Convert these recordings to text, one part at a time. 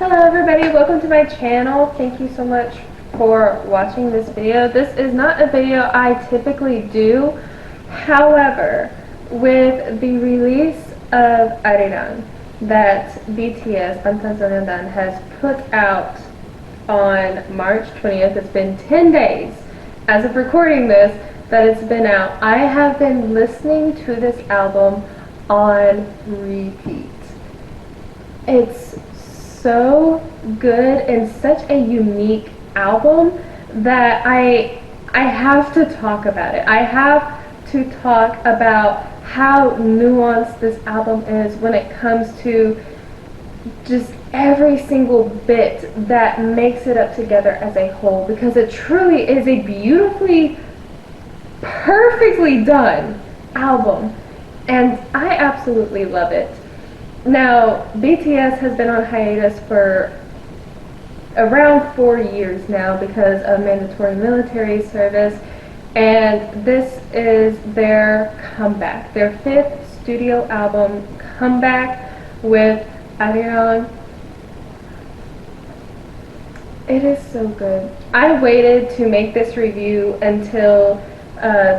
Hello everybody, welcome to my channel. Thank you so much for watching this video. This is not a video I typically do. However, with the release of Arirang that BTS has put out on March 20th, it's been 10 days as of recording this that it's been out. I have been listening to this album on repeat. It's so good and such a unique album that I have to talk about it. I have to talk about how nuanced this album is when it comes to just every single bit that makes it up together as a whole, because it truly is a beautifully, perfectly done album, and I absolutely love it. Now, BTS has been on hiatus for around 4 years now because of mandatory military service, and this is their comeback, their 5th studio album comeback with Arirang. It is so good. I waited to make this review until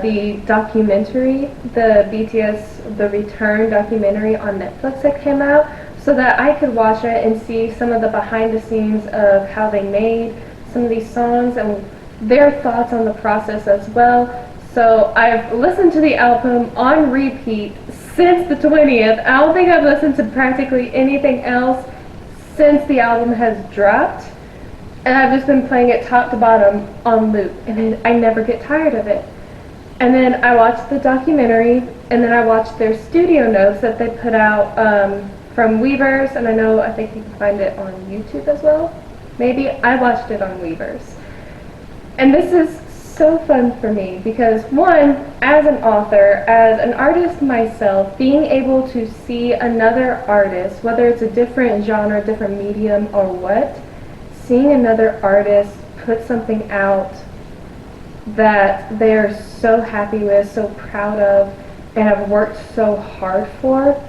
the documentary, the BTS The Return documentary on Netflix that came out, so that I could watch it and see some of the behind the scenes of how they made some of these songs and their thoughts on the process as well. So I've listened to the album on repeat since the 20th. I don't think I've listened to practically anything else since the album has dropped, and I've just been playing it top to bottom on loop, and I never get tired of it. And then I watched the documentary, and then I watched their studio notes that they put out from Weverse, and I think you can find it on YouTube as well. Maybe I watched it on Weverse. And this is so fun for me because, one, as an author, as an artist myself, being able to see another artist, whether it's a different genre, different medium, or what, seeing another artist put something out that they're so happy with, so proud of, and have worked so hard for,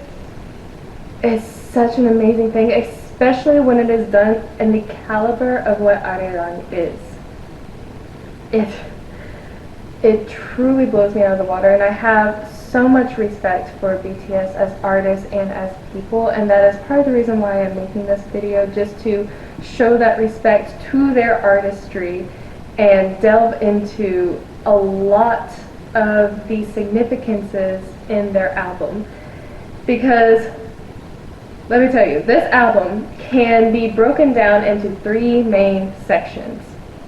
is such an amazing thing, especially when it is done in the caliber of what Arirang is. It truly blows me out of the water, and I have so much respect for BTS as artists and as people, and that is part of the reason why I'm making this video, just to show that respect to their artistry and delve into a lot of the significances in their album. Because, let me tell you, this album can be broken down into 3 main sections,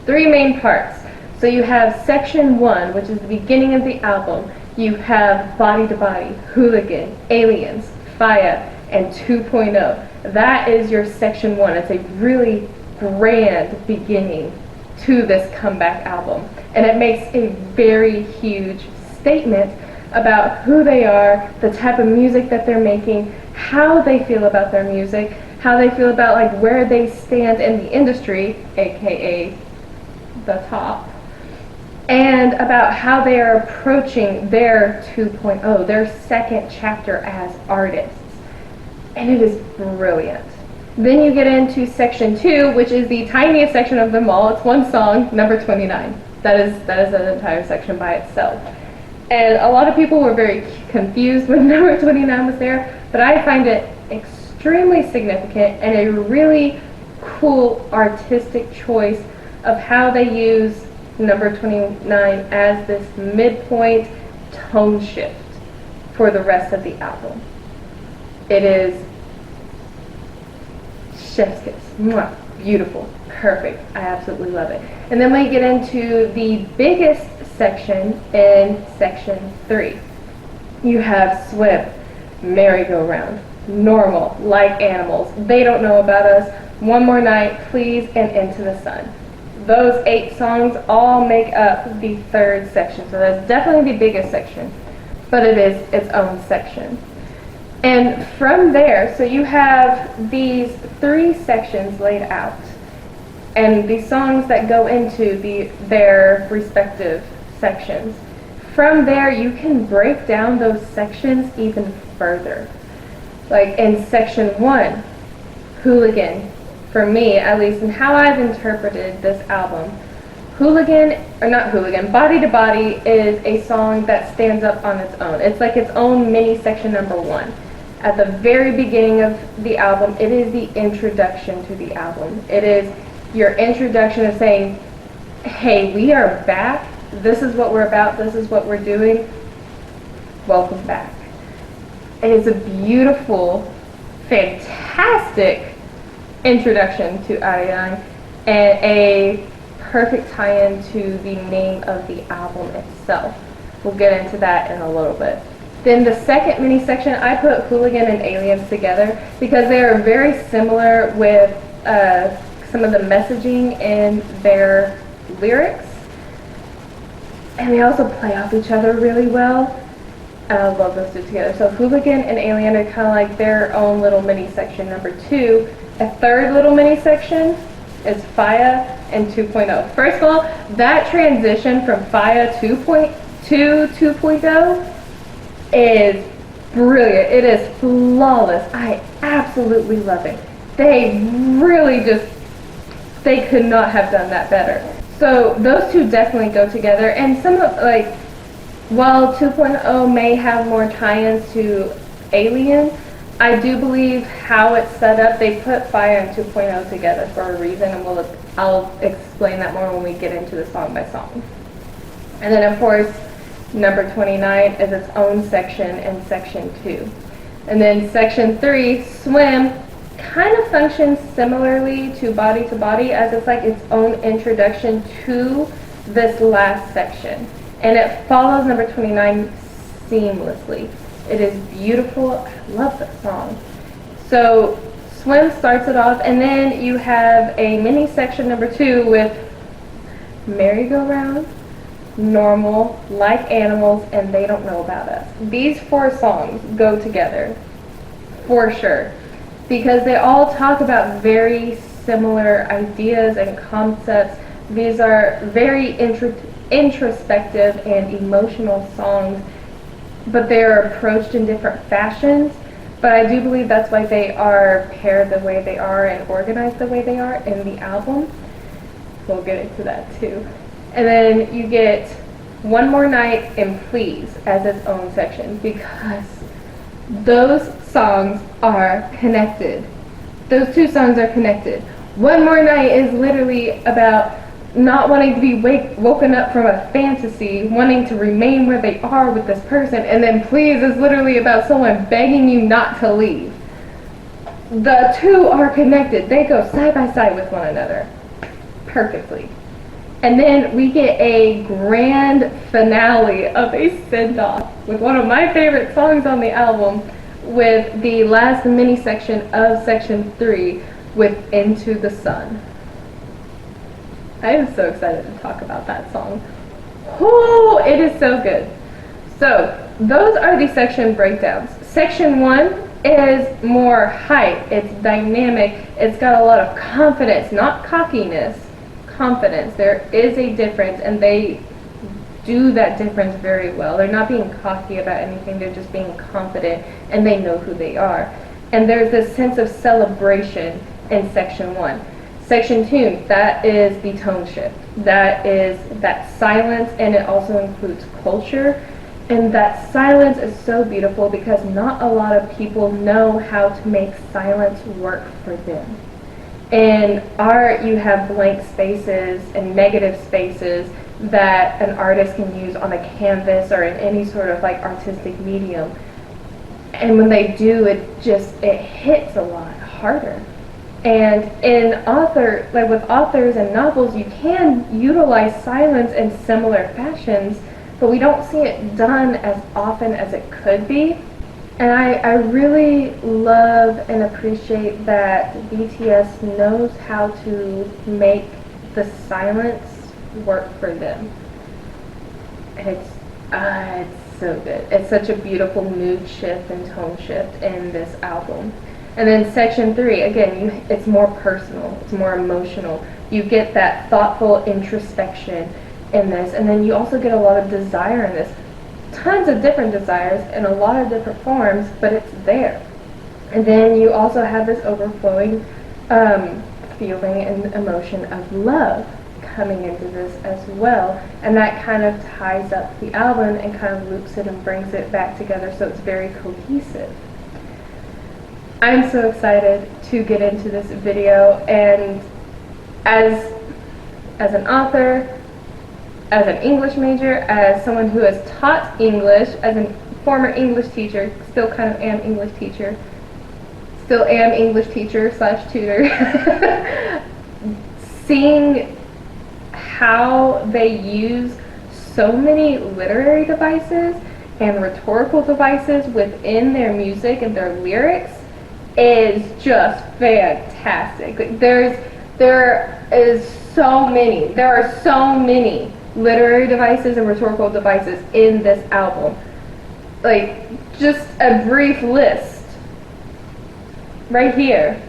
3 main parts. So you have section 1, which is the beginning of the album. You have Body to Body, Hooligan, Aliens, Fire, and 2.0. That is your section 1. It's a really grand beginning to this comeback album, and it makes a very huge statement about who they are, the type of music that they're making, how they feel about their music, how they feel about like where they stand in the industry, aka the top, and about how they are approaching their 2.0, their second chapter as artists. And it is brilliant. Then you get into section 2, which is the tiniest section of them all. It's one song, number 29. That is an entire section by itself. And a lot of people were very confused when number 29 was there, but I find it extremely significant and a really cool artistic choice of how they use number 29 as this midpoint tone shift for the rest of the album. It is chef's kiss. Mwah. Beautiful. Perfect. I absolutely love it. And then we get into the biggest section in section 3. You have Swim, Merry-Go-Round, Normal, Like Animals, They Don't Know About Us, One More Night, Please, and Into the Sun. Those 8 songs all make up the 3rd section. So that's definitely the biggest section, but it is its own section. And from there, so you have these 3 sections laid out, and the songs that go into their respective sections. From there, you can break down those sections even further. Like in section 1, Hooligan, for me at least, and how I've interpreted this album, Body to Body is a song that stands up on its own. It's like its own mini section number 1. At the very beginning of the album, it is the introduction to the album. It is your introduction of saying, hey, we are back. This is what we're about. This is what we're doing. Welcome back. It is a beautiful, fantastic introduction to Arirang and a perfect tie-in to the name of the album itself. We'll get into that in a little bit. Then the second mini section, I put Hooligan and Aliens together because they are very similar with some of the messaging in their lyrics, and they also play off each other really well. And I love those two together. So Hooligan and Alien are kind of like their own little mini section number 2. A third little mini section is Faya and 2.0. First of all, that transition from Faya 2.0 to 2.0 is brilliant. It is flawless. I absolutely love it. They really they could not have done that better. So those two definitely go together, and some of, like, while 2.0 may have more tie-ins to Alien, I do believe how it's set up, they put Fire and 2.0 together for a reason, and I'll explain that more when we get into the song by song. And then of course, number 29 is its own section in section 2. And then section 3, Swim, kind of functions similarly to Body, as it's like its own introduction to this last section. And it follows number 29 seamlessly. It is beautiful. I love that song. So Swim starts it off, and then you have a mini section number 2 with Merry-Go-Round, Normal, Like Animals, and They Don't Know About Us. These 4 songs go together for sure because they all talk about very similar ideas and concepts. These are very introspective and emotional songs, but they are approached in different fashions. But I do believe that's why they are paired the way they are and organized the way they are in the album. We'll get into that too. And then you get One More Night and Please as its own section because those songs are connected. Those 2 songs are connected. One More Night is literally about not wanting to be woken up from a fantasy, wanting to remain where they are with this person, and then Please is literally about someone begging you not to leave. The 2 are connected. They go side by side with one another perfectly. And then we get a grand finale of a send-off with one of my favorite songs on the album, with the last mini section of section 3 with Into the Sun. I am so excited to talk about that song. Oh, it is so good. So those are the section breakdowns. Section 1 is more hype. It's dynamic. It's got a lot of confidence, not cockiness. Confidence. There is a difference, and they do that difference very well. They're not being cocky about anything. They're just being confident, and they know who they are. And there's this sense of celebration in section 1. Section 2, that is the tone shift. That is that silence, and it also includes culture. And that silence is so beautiful because not a lot of people know how to make silence work for them. In art, you have blank spaces and negative spaces that an artist can use on a canvas or in any sort of like artistic medium. And when they do, it hits a lot harder. And with authors and novels, you can utilize silence in similar fashions, but we don't see it done as often as it could be. And I really love and appreciate that BTS knows how to make the silence work for them. It's so good. It's such a beautiful mood shift and tone shift in this album. And then section 3, again, it's more personal, it's more emotional. You get that thoughtful introspection in this, and then you also get a lot of desire in this. Tons of different desires in a lot of different forms, but it's there. And then you also have this overflowing feeling and emotion of love coming into this as well, and that kind of ties up the album and kind of loops it and brings it back together so it's very cohesive. I'm so excited to get into this video, and as an author, as an English major, as someone who has taught English, as a former English teacher, still kind of am English teacher, still am English teacher / tutor, seeing how they use so many literary devices and rhetorical devices within their music and their lyrics is just fantastic. Like, there are so many literary devices and rhetorical devices in this album. Like, just a brief list right here.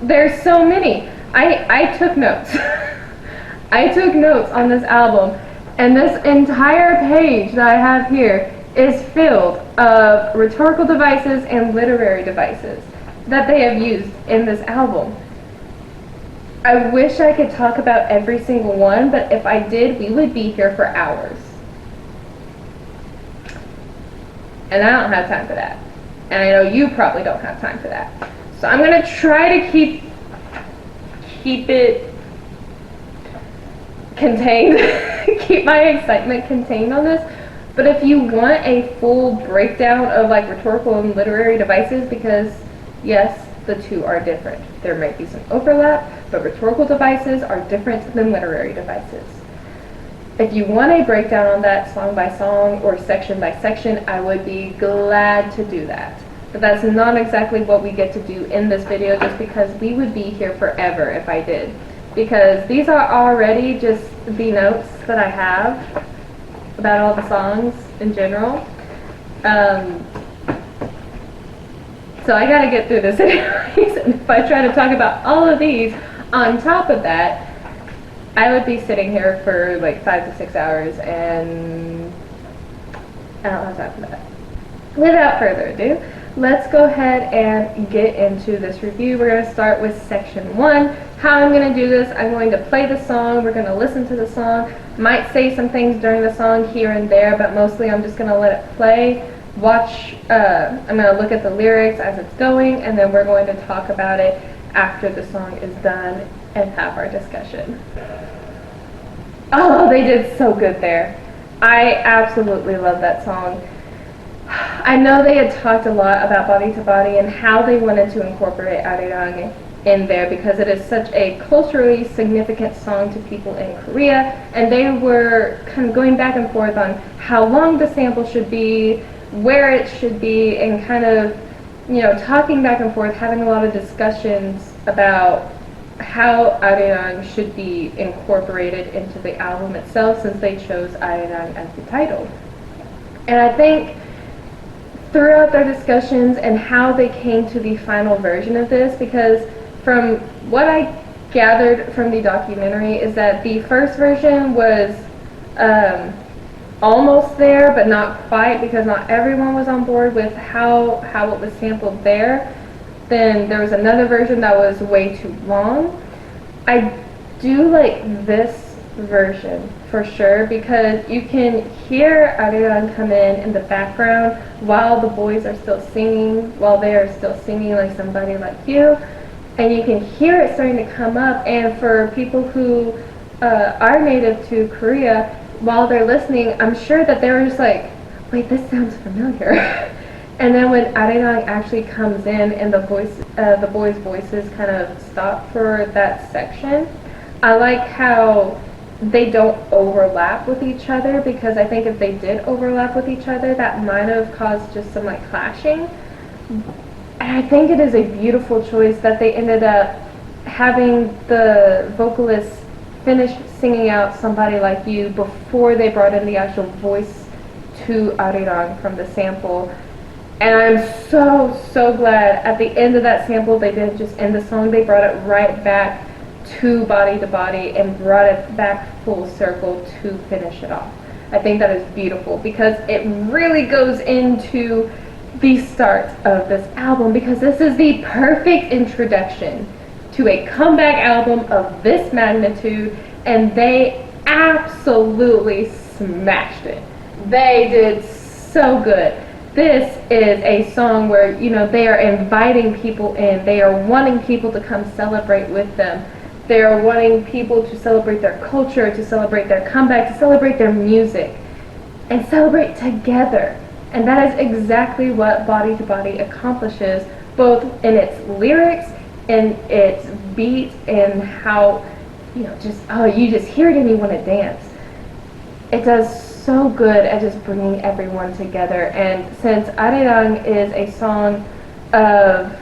There's so many. I took notes. I took notes on this album, and this entire page that I have here is filled of rhetorical devices and literary devices that they have used in this album. I wish I could talk about every single one, but if I did, we would be here for hours. And I don't have time for that. And I know you probably don't have time for that. So I'm going to try to keep it contained, keep my excitement contained on this. But if you want a full breakdown of like rhetorical and literary devices, because yes, the two are different. There might be some overlap, but rhetorical devices are different than literary devices. If you want a breakdown on that song by song or section by section, I would be glad to do that. But that's not exactly what we get to do in this video, just because we would be here forever if I did. Because these are already just the notes that I have about all the songs in general. So I gotta get through this anyways, and if I try to talk about all of these on top of that, I would be sitting here for like 5 to 6 hours, and I don't have time for that. Without further ado, let's go ahead and get into this review. We're going to start with section 1. How I'm going to do this, I'm going to play the song, we're going to listen to the song, might say some things during the song here and there, but mostly I'm just going to let it play, watch, I'm going to look at the lyrics as it's going, and then we're going to talk about it after the song is done and have our discussion. Oh, they did so good there. I absolutely love that song. I know they had talked a lot about Body to Body and how they wanted to incorporate Arirang in there because it is such a culturally significant song to people in Korea, and they were kind of going back and forth on how long the sample should be, where it should be, and kind of, you know, talking back and forth, having a lot of discussions about how Arirang should be incorporated into the album itself, since they chose Arirang as the title. And I think throughout their discussions and how they came to the final version of this, because from what I gathered from the documentary is that the first version was almost there, but not quite, because not everyone was on board with how it was sampled there. Then there was another version that was way too long. I do like this version for sure, because you can hear Arirang come in the background while the boys are still singing, while they are still singing like Somebody Like You, and you can hear it starting to come up. And for people who are native to Korea, while they're listening, I'm sure that they were just like, wait, this sounds familiar. And then when Arirang actually comes in and the boys' voices kind of stop for that section, I like how they don't overlap with each other, because I think if they did overlap with each other, that might have caused just some like clashing. And I think it is a beautiful choice that they ended up having the vocalist finish singing out Somebody Like You before they brought in the actual voice to Arirang from the sample. And I'm so glad at the end of that sample they didn't just end the song, they brought it right back to Body to Body and brought it back full circle to finish it off. I think that is beautiful, because it really goes into the start of this album, because this is the perfect introduction to a comeback album of this magnitude, and they absolutely smashed it. They did so good. This is a song where, you know, they are inviting people in. They are wanting people to come celebrate with them. They are wanting people to celebrate their culture, to celebrate their comeback, to celebrate their music, and celebrate together. And that is exactly what Body to Body accomplishes, both in its lyrics, in its beat, and how, you know, just, oh, you just hear it and you want to dance. It does so good at just bringing everyone together. And since Arirang is a song of,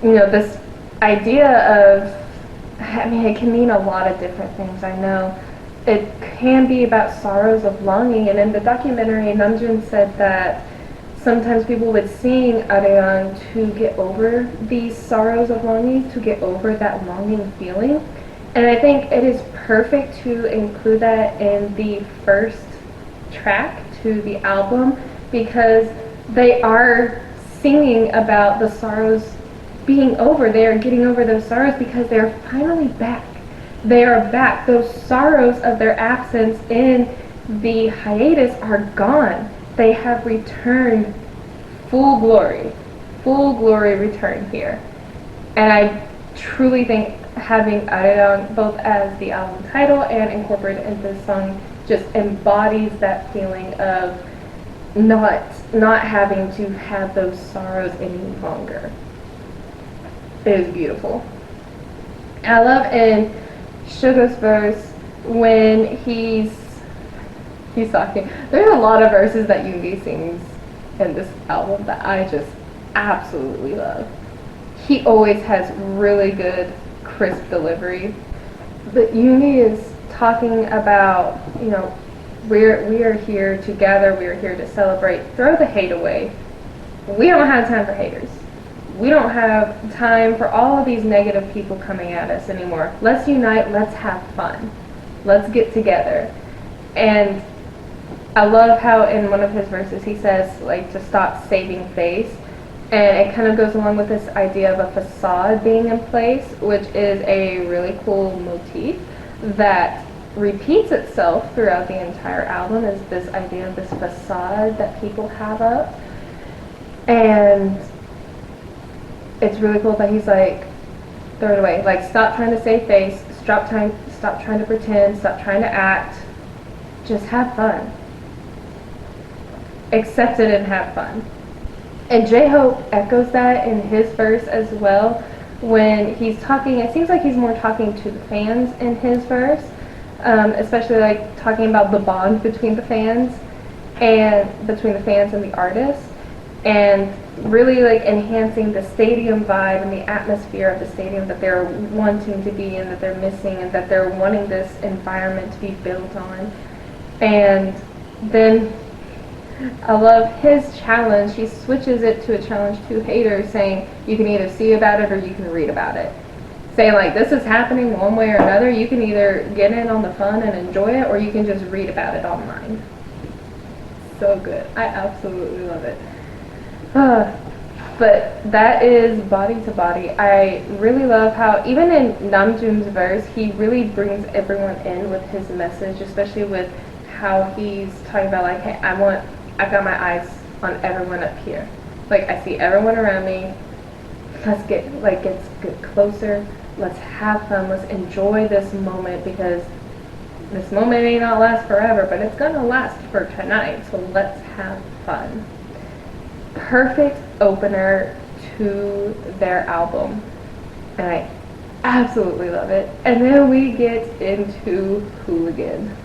you know, this idea of, I mean, it can mean a lot of different things, I know. It can be about sorrows of longing, and in the documentary, Namjoon said that sometimes people would sing Arirang to get over these sorrows of longing, to get over that longing feeling. And I think it is perfect to include that in the first track to the album, because they are singing about the sorrows being over. They are getting over those sorrows because they are finally back. They are back. Those sorrows of their absence in the hiatus are gone. They have returned full glory return here. And I truly think having Arirang both as the album title and incorporated into the song just embodies that feeling of not having to have those sorrows any longer. It is beautiful. I love in Suga's verse when he's talking. There's a lot of verses that Yoongi sings in this album that I just absolutely love. He always has really good, crisp delivery. But Yoongi is talking about, you know, we are here together, we are here to celebrate. Throw the hate away. We don't have time for haters. We don't have time for all of these negative people coming at us anymore. Let's unite, let's have fun. Let's get together. And I love how in one of his verses he says, like, to stop saving face. And it kind of goes along with this idea of a facade being in place, which is a really cool motif that repeats itself throughout the entire album, is this idea of this facade that people have up. And it's really cool that he's like, throw it away. Like, stop trying to save face, stop trying to pretend, stop trying to act. Just have fun. Accept it and have fun. And J-Hope echoes that in his verse as well. When he's talking, it seems like he's more talking to the fans in his verse, especially like talking about the bond between the fans and the artists, and really like enhancing the stadium vibe and the atmosphere of the stadium that they're wanting to be in, that they're missing, and that they're wanting this environment to be built on. And then I love his challenge. He switches it to a challenge to haters, saying you can either see about it or you can read about it. Saying like, this is happening one way or another. You can either get in on the fun and enjoy it, or you can just read about it online. So good. I absolutely love it. But that is Body to Body. I really love how even in Namjoon's verse, he really brings everyone in with his message, especially with how he's talking about like, hey, I've got my eyes on everyone up here. Like, I see everyone around me. Let's get closer. Let's have fun. Let's enjoy this moment, because this moment may not last forever, but it's gonna last for tonight. So let's have fun. Perfect opener to their album, and I absolutely love it. And then we get into Hooligan.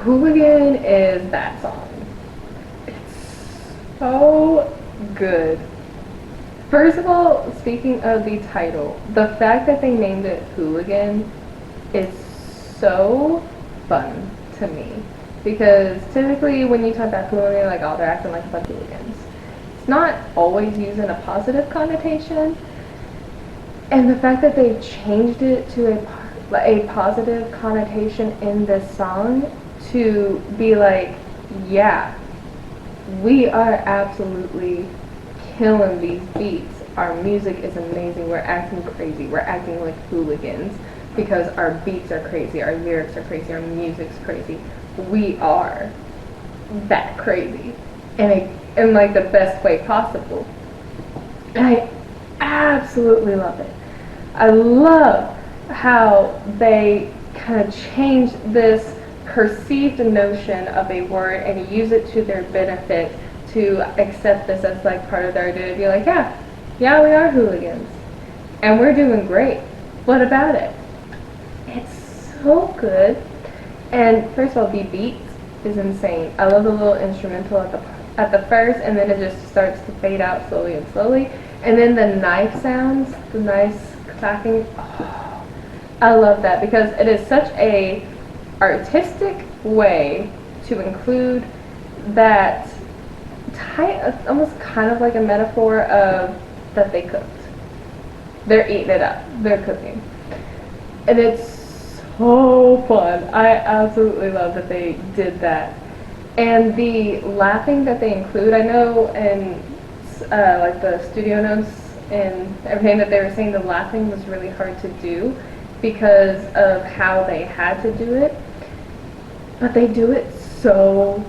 Hooligan is that song. It's so good. First of all, speaking of the title, the fact that they named it Hooligan is so fun to me. Because typically when you talk about hooligan, like, oh, they're acting like a bunch of hooligans. It's not always used in a positive connotation. And the fact that they've changed it to a positive connotation in this song, to be like, yeah, we are absolutely killing these beats. our music is amazing, we're acting crazy, we're acting like hooligans because our beats are crazy, our lyrics are crazy, our music's crazy. We are that crazy in like the best way possible. And I absolutely love it. I love how they kind of change this perceived notion of a word and use it to their benefit to accept this as like part of their identity. Like, yeah, we are hooligans and we're doing great. What about it? It's so good. And first of all, the beat is insane. I love the little instrumental at the first, and then it just starts to fade out slowly and slowly. And then the knife sounds, the nice clacking. Oh, I love that because it is such a artistic way to include that almost kind of like a metaphor of that they cooked. They're eating it up. They're cooking. And it's so fun. I absolutely love that they did that. And the laughing that they include, I know in like the studio notes and everything that they were saying, the laughing was really hard to do because of how they had to do it. But they do it so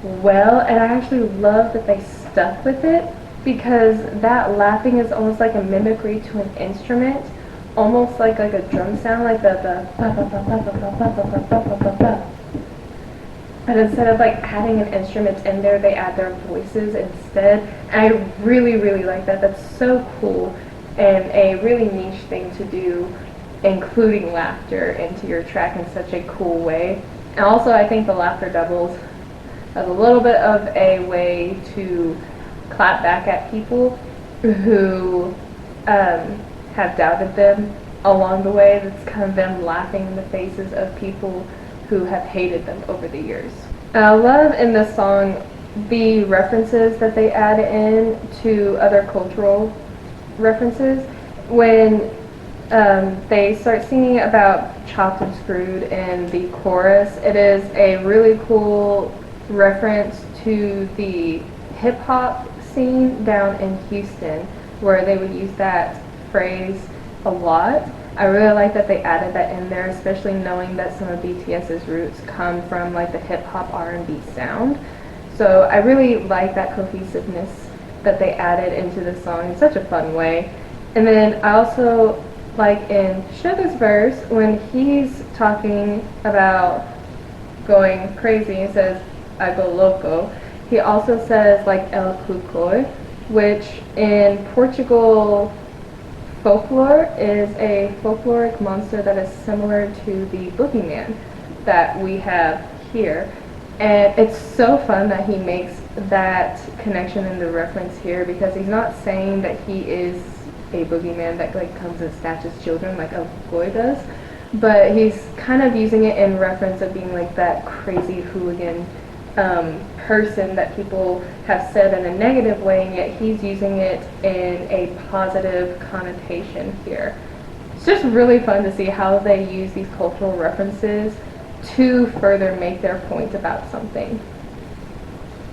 well, and I actually love that they stuck with it because that laughing is almost like a mimicry to an instrument, almost like a drum sound, like the but instead of like adding an instrument in there, they add their voices instead. And I really, really like that. That's so cool and a really niche thing to do, including laughter into your track in such a cool way. And also I think the laughter doubles as a little bit of a way to clap back at people who have doubted them along the way. That's kind of them laughing in the faces of people who have hated them over the years. And I love in this song the references that they add in to other cultural references. When they start singing about Chopped and Screwed in the chorus, it is a really cool reference to the hip-hop scene down in Houston, where they would use that phrase a lot. I really like that they added that in there, especially knowing that some of BTS's roots come from like the hip-hop R&B sound. So I really like that cohesiveness that they added into the song in such a fun way. And then I also like in Sugar's verse, when he's talking about going crazy, he says, I go loco. He also says like El Cucoy, which in Portugal folklore is a folkloric monster that is similar to the boogeyman that we have here. And it's so fun that he makes that connection in the reference here, because he's not saying that he is a boogeyman that like comes and snatches children like El Cucoy does, but he's kind of using it in reference of being like that crazy hooligan person that people have said in a negative way, and yet he's using it in a positive connotation here. It's just really fun to see how they use these cultural references to further make their point about something.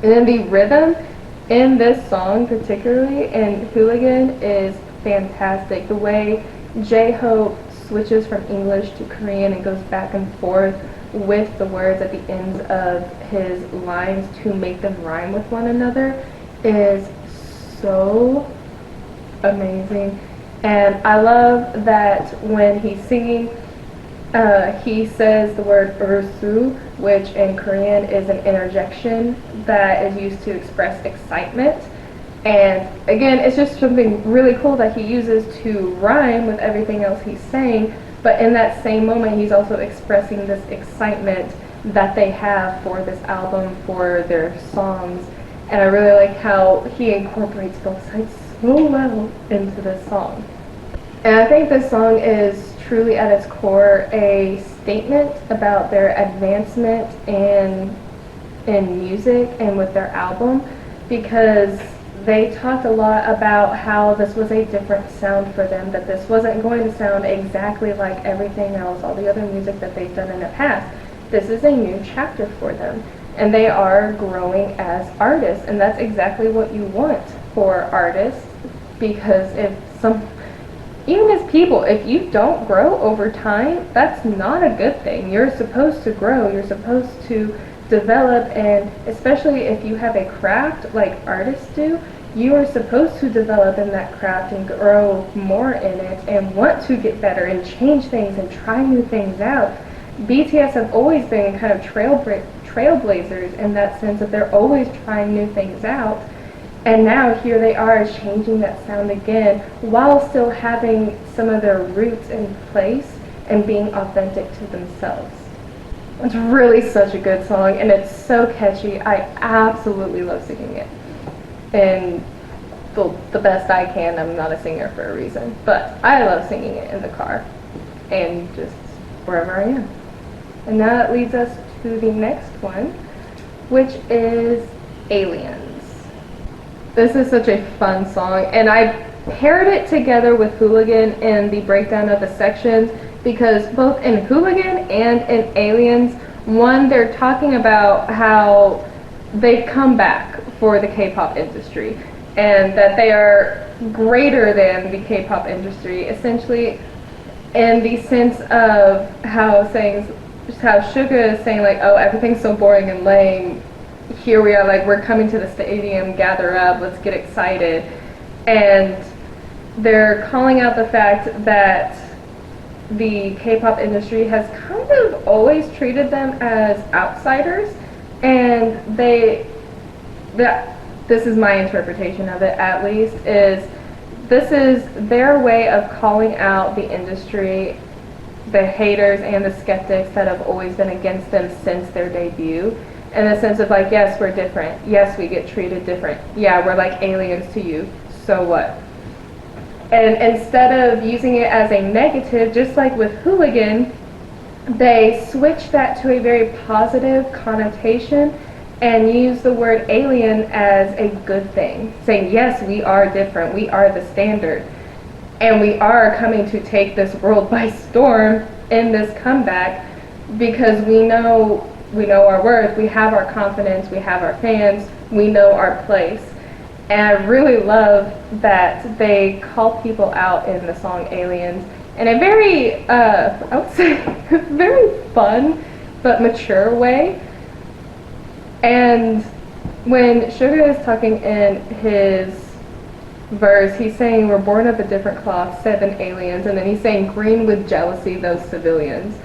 And then the rhythm in this song, particularly in Hooligan, is fantastic. The way J-Hope switches from English to Korean and goes back and forth with the words at the ends of his lines to make them rhyme with one another is so amazing. And I love that when he's singing, he says the word ursu, which in Korean is an interjection that is used to express excitement. And again, it's just something really cool that he uses to rhyme with everything else he's saying, but in that same moment he's also expressing this excitement that they have for this album, for their songs. And I really like how he incorporates both sides so well into this song. And I think this song is truly at its core a statement about their advancement in music and with their album, because they talked a lot about how this was a different sound for them, that this wasn't going to sound exactly like everything else, all the other music that they've done in the past. This is a new chapter for them, and they are growing as artists, and that's exactly what you want for artists because even as people, if you don't grow over time, that's not a good thing. You're supposed to grow, you're supposed to develop, and especially if you have a craft like artists do, you are supposed to develop in that craft and grow more in it and want to get better and change things and try new things out. BTS have always been kind of trailblazers in that sense that they're always trying new things out. And now here they are changing that sound again while still having some of their roots in place and being authentic to themselves. It's really such a good song, and it's so catchy. I absolutely love singing it. And the best I can. I'm not a singer for a reason, but I love singing it in the car and just wherever I am. And now that leads us to the next one, which is Aliens. This is such a fun song, and I paired it together with Hooligan in the breakdown of the sections because both in Hooligan and in Aliens, one, they're talking about how they've come back for the K-pop industry and that they are greater than the K-pop industry, essentially in the sense of how Suga is saying like, oh, everything's so boring and lame. Here we are, like, we're coming to the stadium, gather up, let's get excited. And they're calling out the fact that the K-pop industry has kind of always treated them as outsiders, and this is my interpretation of it at least, is this is their way of calling out the industry, the haters and the skeptics that have always been against them since their debut. In the sense of like, yes, we're different. Yes, we get treated different. Yeah, we're like aliens to you. So what? And instead of using it as a negative, just like with Hooligan, they switch that to a very positive connotation and use the word alien as a good thing. Saying, yes, we are different. We are the standard. And we are coming to take this world by storm in this comeback because we know our worth, we have our confidence, we have our fans, we know our place. And I really love that they call people out in the song Aliens in a very, I would say, very fun but mature way. And when Suga is talking in his verse, he's saying we're born of a different cloth, 7 aliens, and then he's saying green with jealousy, those civilians,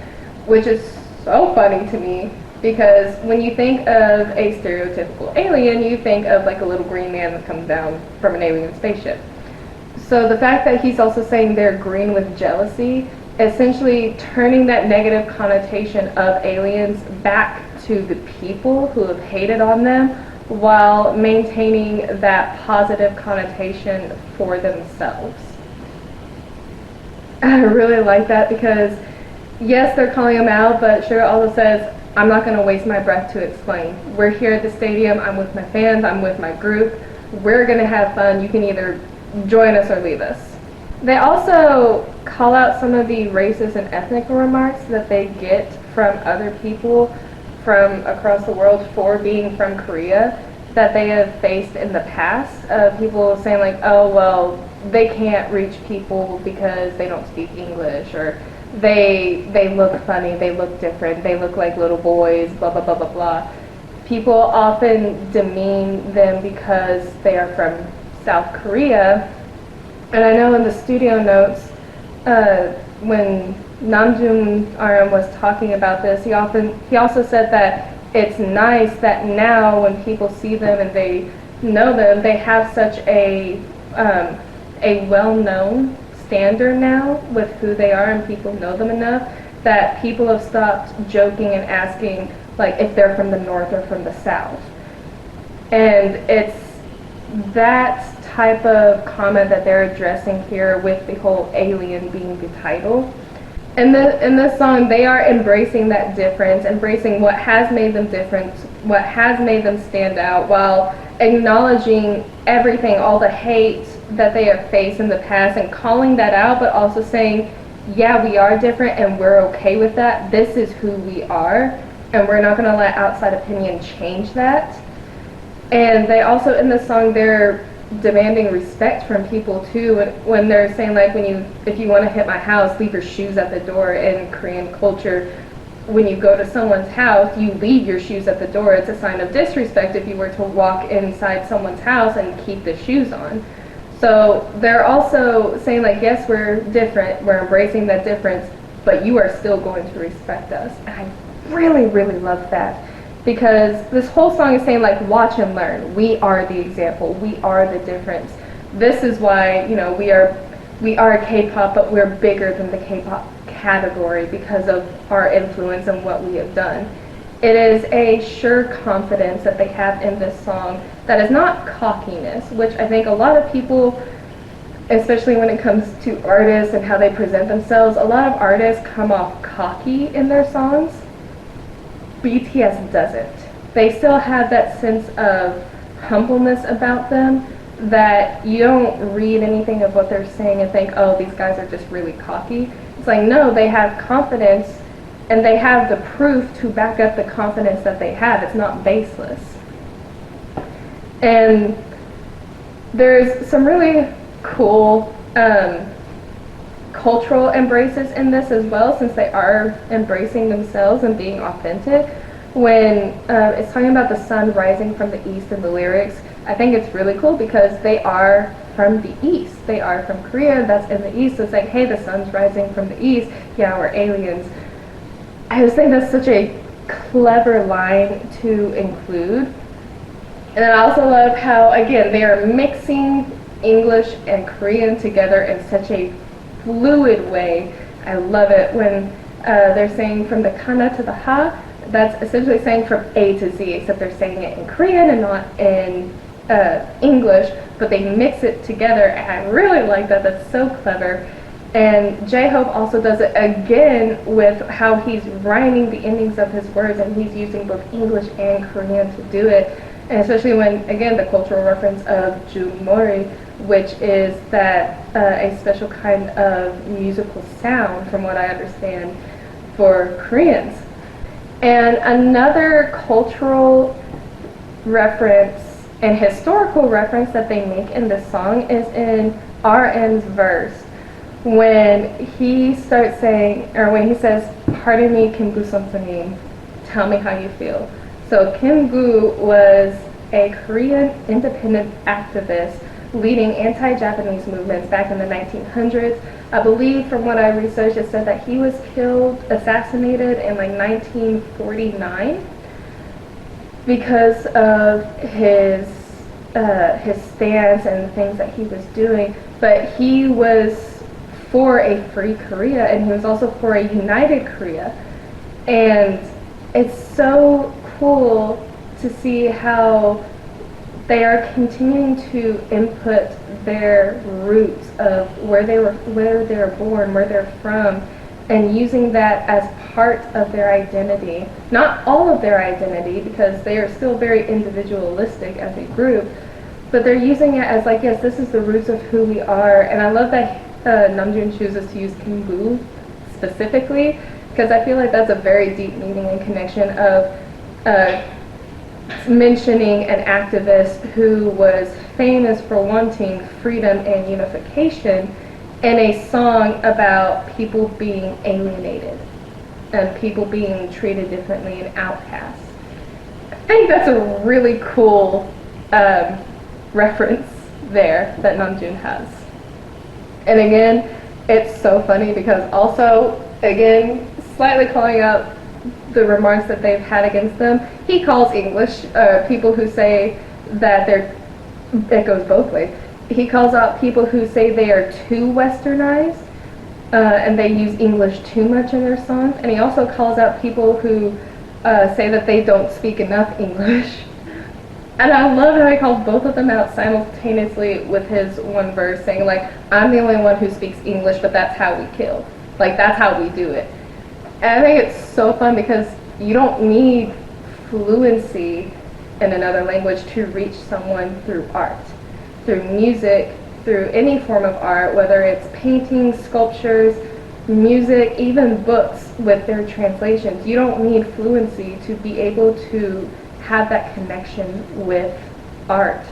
which is so funny to me. Because when you think of a stereotypical alien, you think of like a little green man that comes down from an alien spaceship. So the fact that he's also saying they're green with jealousy, essentially turning that negative connotation of aliens back to the people who have hated on them while maintaining that positive connotation for themselves. I really like that because, yes, they're calling them out, but Suga also says, I'm not going to waste my breath to explain. We're here at the stadium, I'm with my fans, I'm with my group, we're going to have fun, you can either join us or leave us. They also call out some of the racist and ethnic remarks that they get from other people from across the world for being from Korea that they have faced in the past, of people saying like, oh, well, they can't reach people because they don't speak English, or they look funny, they look different, they look like little boys, blah, blah, blah, blah, blah. People often demean them because they are from South Korea. And I know in the studio notes, when Namjoon RM was talking about this, he also said that it's nice that now when people see them and they know them, they have such a well-known standard now with who they are, and people know them enough that people have stopped joking and asking like if they're from the north or from the south. And it's that type of comment that they're addressing here with the whole alien being the title. In this song, they are embracing that difference, embracing what has made them different, what has made them stand out, while acknowledging everything, all the hate that they have faced in the past, and calling that out, but also saying, yeah, we are different and we're okay with that. This is who we are, and we're not going to let outside opinion change that. And they also, in the song, they're demanding respect from people too, when they're saying like, if you want to hit my house, leave your shoes at the door. In Korean culture, when you go to someone's house, you leave your shoes at the door. It's a sign of disrespect if you were to walk inside someone's house and keep the shoes on. So they're also saying like, yes, we're different, we're embracing that difference, but you are still going to respect us. And I really, really love that, because this whole song is saying like, watch and learn. We are the example. We are the difference. This is why, you know, we are K-pop, but we're bigger than the K-pop category because of our influence and what we have done. It is a sure confidence that they have in this song that is not cockiness, which I think a lot of people, especially when it comes to artists and how they present themselves, a lot of artists come off cocky in their songs. BTS doesn't. They still have that sense of humbleness about them, that you don't read anything of what they're saying and think, oh, these guys are just really cocky. It's like, no, they have confidence, and they have the proof to back up the confidence that they have. It's not baseless. And there's some really cool cultural embraces in this as well, since they are embracing themselves and being authentic. When it's talking about the sun rising from the east in the lyrics, I think it's really cool because they are from the east. They are from Korea, that's in the east. So it's like, hey, the sun's rising from the east. Yeah, we're aliens. I just think that's such a clever line to include. And I also love how, again, they are mixing English and Korean together in such a fluid way. I love it when they're saying from the kana to the ha. That's essentially saying from A to Z, except they're saying it in Korean and not in English, but they mix it together, and I really like that. That's so clever. And J-Hope also does it again with how he's rhyming the endings of his words, and he's using both English and Korean to do it. And especially when, again, the cultural reference of Jumori, which is that a special kind of musical sound, from what I understand, for Koreans. And another cultural reference and historical reference that they make in this song is in RN's verse, when he starts saying, or when he says, "Pardon me, Kim Gu Sonsonim, tell me how you feel." So Kim Gu was a Korean independent activist leading anti-Japanese movements back in the 1900s. I believe, from what I researched, it said that he was assassinated in like 1949 because of his stance and the things that he was doing. But he was for a free Korea, and he was also for a united Korea. And it's so cool to see how they are continuing to input their roots of where they were born, where they're from, and using that as part of their identity. Not all of their identity, because they are still very individualistic as a group, but they're using it as like, yes, this is the roots of who we are. And I love that Namjoon chooses to use Kim-gu specifically, because I feel like that's a very deep meaning and connection of mentioning an activist who was famous for wanting freedom and unification in a song about people being alienated and people being treated differently and outcasts. I think that's a really cool reference there that Namjoon has. And again, it's so funny because also, again, slightly calling out the remarks that they've had against them, he calls English people who say that it goes both ways. He calls out people who say they are too westernized and they use English too much in their songs. And he also calls out people who say that they don't speak enough English. And I love how he calls both of them out simultaneously with his one verse, saying like, I'm the only one who speaks English, but that's how we kill. Like, that's how we do it. And I think it's so fun because you don't need fluency in another language to reach someone through art, through music, through any form of art, whether it's paintings, sculptures, music, even books with their translations. You don't need fluency to be able to have that connection with art.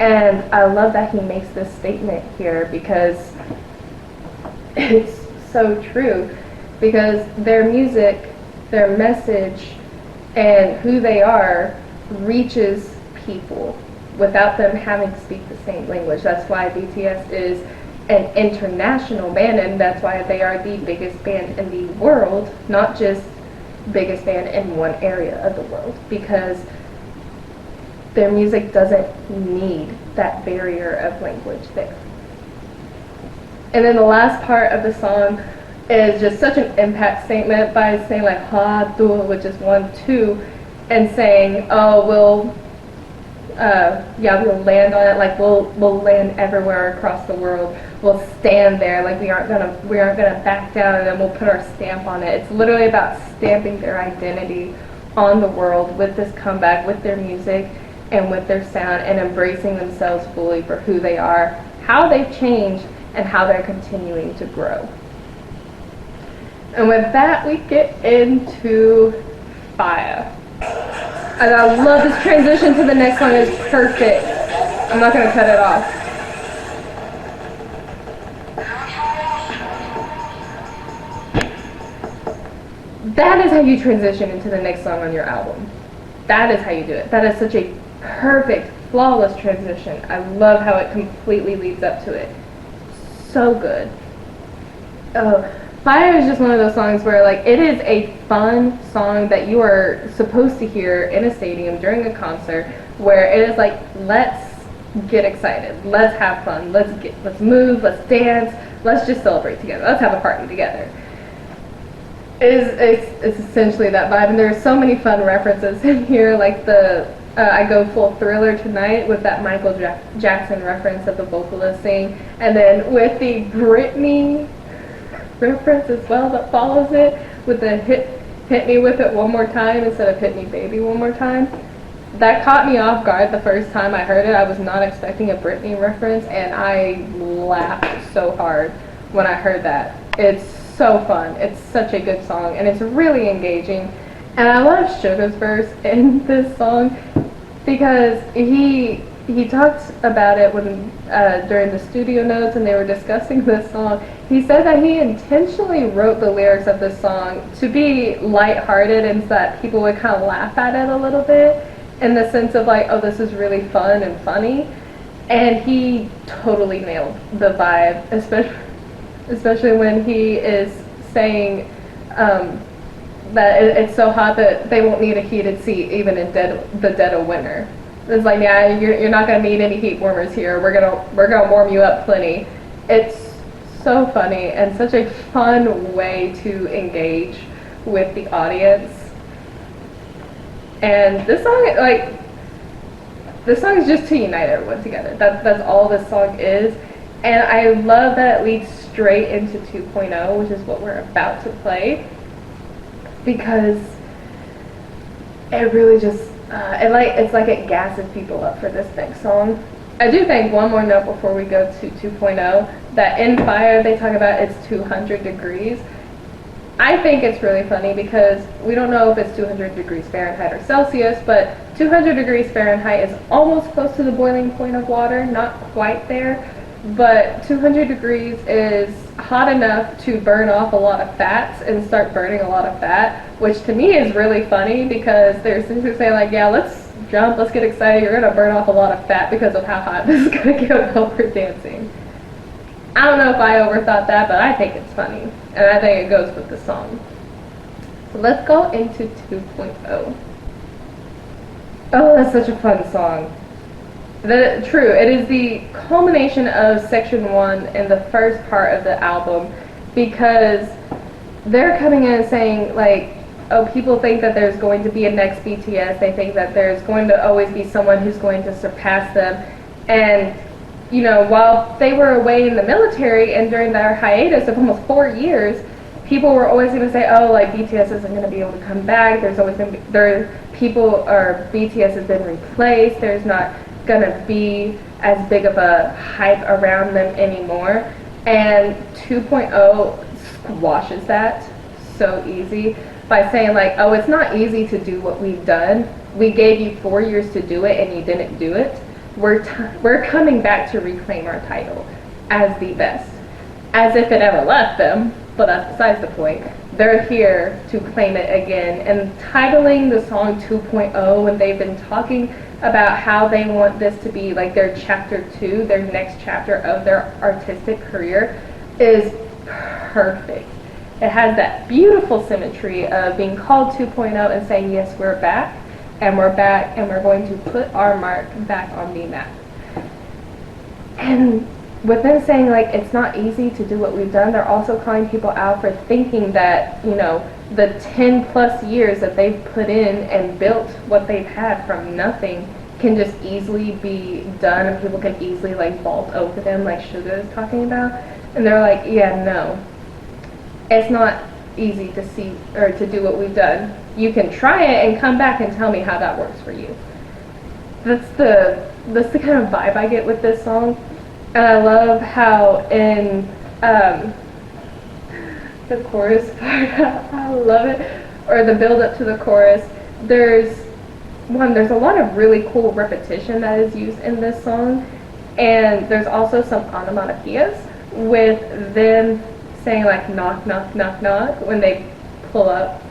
And I love that he makes this statement here because it's so true. Because their music, their message, and who they are reaches people without them having to speak the same language. That's why BTS is an international band, and that's why they are the biggest band in the world, not just biggest band in one area of the world, because their music doesn't need that barrier of language there. And then the last part of the song is just such an impact statement by saying like ha tu, which is 1 2, and saying, oh, we'll land on it, like we'll land everywhere across the world. We'll stand there, like we aren't gonna back down, and then we'll put our stamp on it. It's literally about stamping their identity on the world with this comeback, with their music and with their sound, and embracing themselves fully for who they are, how they've changed, and how they're continuing to grow. And with that, we get into Fire. And I love this transition to the next song. It's perfect. I'm not going to cut it off. That is how you transition into the next song on your album. That is how you do it. That is such a perfect, flawless transition. I love how it completely leads up to it. So good. Oh, Fire is just one of those songs where, like, it is a fun song that you are supposed to hear in a stadium during a concert, where it is like, let's get excited, let's have fun, let's move, let's dance, let's just celebrate together, let's have a party together. It's essentially that vibe, and there's so many fun references in here, like the I go full Thriller tonight with that Michael Jackson reference that the vocalist sing, and then with the Britney reference as well that follows it with the hit me with it one more time instead of hit me baby one more time. That caught me off guard the first time I heard it. I was not expecting a Britney reference, and I laughed so hard when I heard that. It's so fun. It's such a good song, and it's really engaging. And I love Suga's verse in this song because he talked about it when during the studio notes and they were discussing this song. He said that he intentionally wrote the lyrics of this song to be lighthearted and so that people would kind of laugh at it a little bit, in the sense of like, oh, this is really fun and funny. And he totally nailed the vibe, especially when he is saying that it's so hot that they won't need a heated seat even in the dead of winter. It's like, yeah, you're not gonna need any heat warmers here. We're gonna warm you up plenty. It's so funny and such a fun way to engage with the audience. And this song is just to unite everyone together. That's all this song is. And I love that it leads straight into 2.0, which is what we're about to play, because it really just it's like it gasses people up for this next song. I do think one more note before we go to 2.0, that in Fire they talk about it's 200 degrees. I think it's really funny because we don't know if it's 200 degrees Fahrenheit or Celsius, but 200 degrees Fahrenheit is almost close to the boiling point of water, not quite there, but 200 degrees is hot enough to burn off a lot of fats and start burning a lot of fat, which to me is really funny because they're essentially saying like, yeah, let's jump, let's get excited, you're gonna burn off a lot of fat because of how hot this is gonna get while we're dancing. I don't know if I overthought that, but I think it's funny, and I think it goes with the song. So let's go into 2.0. Oh, that's such a fun song. True, it is the culmination of section 1 and the first part of the album, because they're coming in and saying like, oh, people think that there's going to be a next BTS, they think that there's going to always be someone who's going to surpass them, and you know, while they were away in the military and during their hiatus of almost 4 years, people were always going to say, oh, like BTS isn't going to be able to come back, there's always going to be, BTS has been replaced, there's not going to be as big of a hype around them anymore. And 2.0 squashes that so easy by saying like, oh, it's not easy to do what we've done. We gave you 4 years to do it and you didn't do it. we're coming back to reclaim our title as the best, as if it ever left them, but that's besides the point. They're here to claim it again, and titling the song 2.0 when they've been talking about how they want this to be like their chapter 2, their next chapter of their artistic career, is perfect. It has that beautiful symmetry of being called 2.0 and saying, yes, we're back, and we're back, and we're going to put our mark back on the map. And with them saying, like, it's not easy to do what we've done, they're also calling people out for thinking that, you know, the 10 plus years that they've put in and built what they've had from nothing can just easily be done, and people can easily, like, vault over them, like Suga is talking about. And they're like, yeah, no, it's not easy to see or to do what we've done. You can try it and come back and tell me how that works for you. That's the kind of vibe I get with this song. And I love how in the chorus part, I love it, or the build up to the chorus, there's a lot of really cool repetition that is used in this song, and there's also some onomatopoeias with them saying like knock, knock, knock, knock when they pull up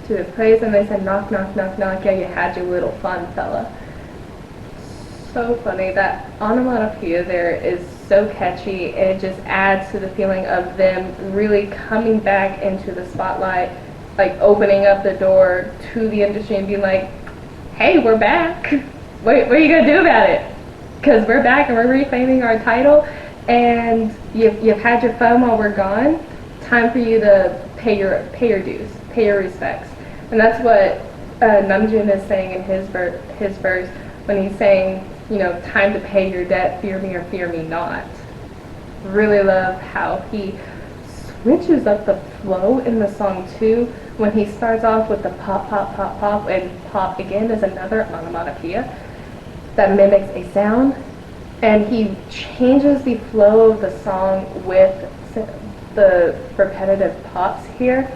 to the place, and they say knock, knock, knock, knock, yeah, you had your little fun fella. So funny. That onomatopoeia there is so catchy. It just adds to the feeling of them really coming back into the spotlight, like opening up the door to the industry and being like, hey, we're back. What are you going to do about it? Because we're back and we're reclaiming our title, and you've had your fun while we're gone. Time for you to pay your dues, pay your respects. And that's what Namjoon is saying in his verse when he's saying, you know, time to pay your debt, fear me or fear me not. Really love how he switches up the flow in the song too, when he starts off with the pop, pop, pop, pop, and pop again is another onomatopoeia that mimics a sound, and he changes the flow of the song with the repetitive pops here,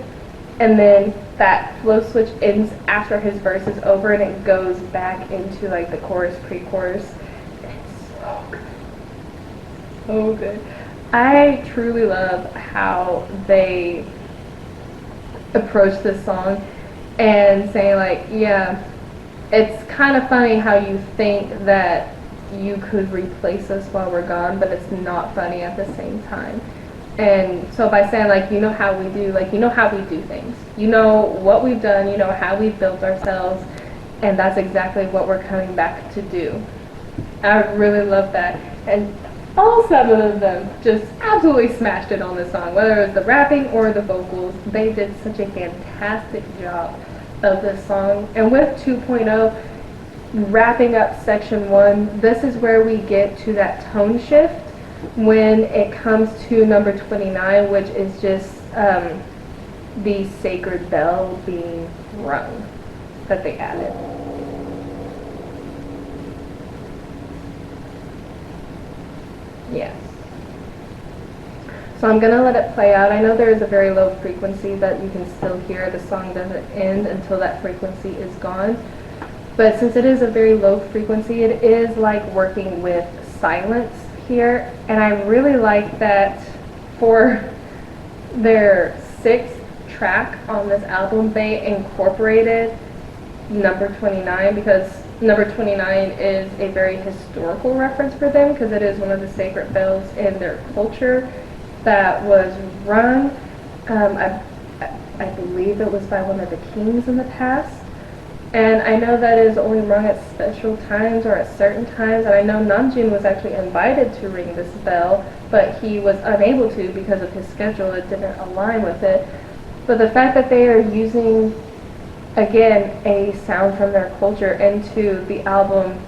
and then that flow switch ends after his verse is over, and it goes back into like the chorus, pre-chorus. It's so good. So good. I truly love how they approach this song and say like, yeah, it's kind of funny how you think that you could replace us while we're gone, but it's not funny at the same time. And so by saying like, you know how we do, like, you know how we do things, you know what we've done, you know how we've built ourselves, and that's exactly what we're coming back to do. I really love that. And all 7 of them just absolutely smashed it on this song, whether it was the rapping or the vocals. They did such a fantastic job of this song. And with 2.0 wrapping up section 1, this is where we get to that tone shift when it comes to number 29, which is just the sacred bell being rung that they added. Yes. So I'm going to let it play out. I know there is a very low frequency that you can still hear. The song doesn't end until that frequency is gone. But since it is a very low frequency, it is like working with silence here. And I really like that for their 6th track on this album, they incorporated number 29, because number 29 is a very historical reference for them, because it is one of the sacred bells in their culture that was rung. I believe it was by one of the kings in the past. And I know that it is only rung at special times or at certain times. And I know Namjoon was actually invited to ring this bell, but he was unable to because of his schedule. It didn't align with it. But the fact that they are using, again, a sound from their culture into the album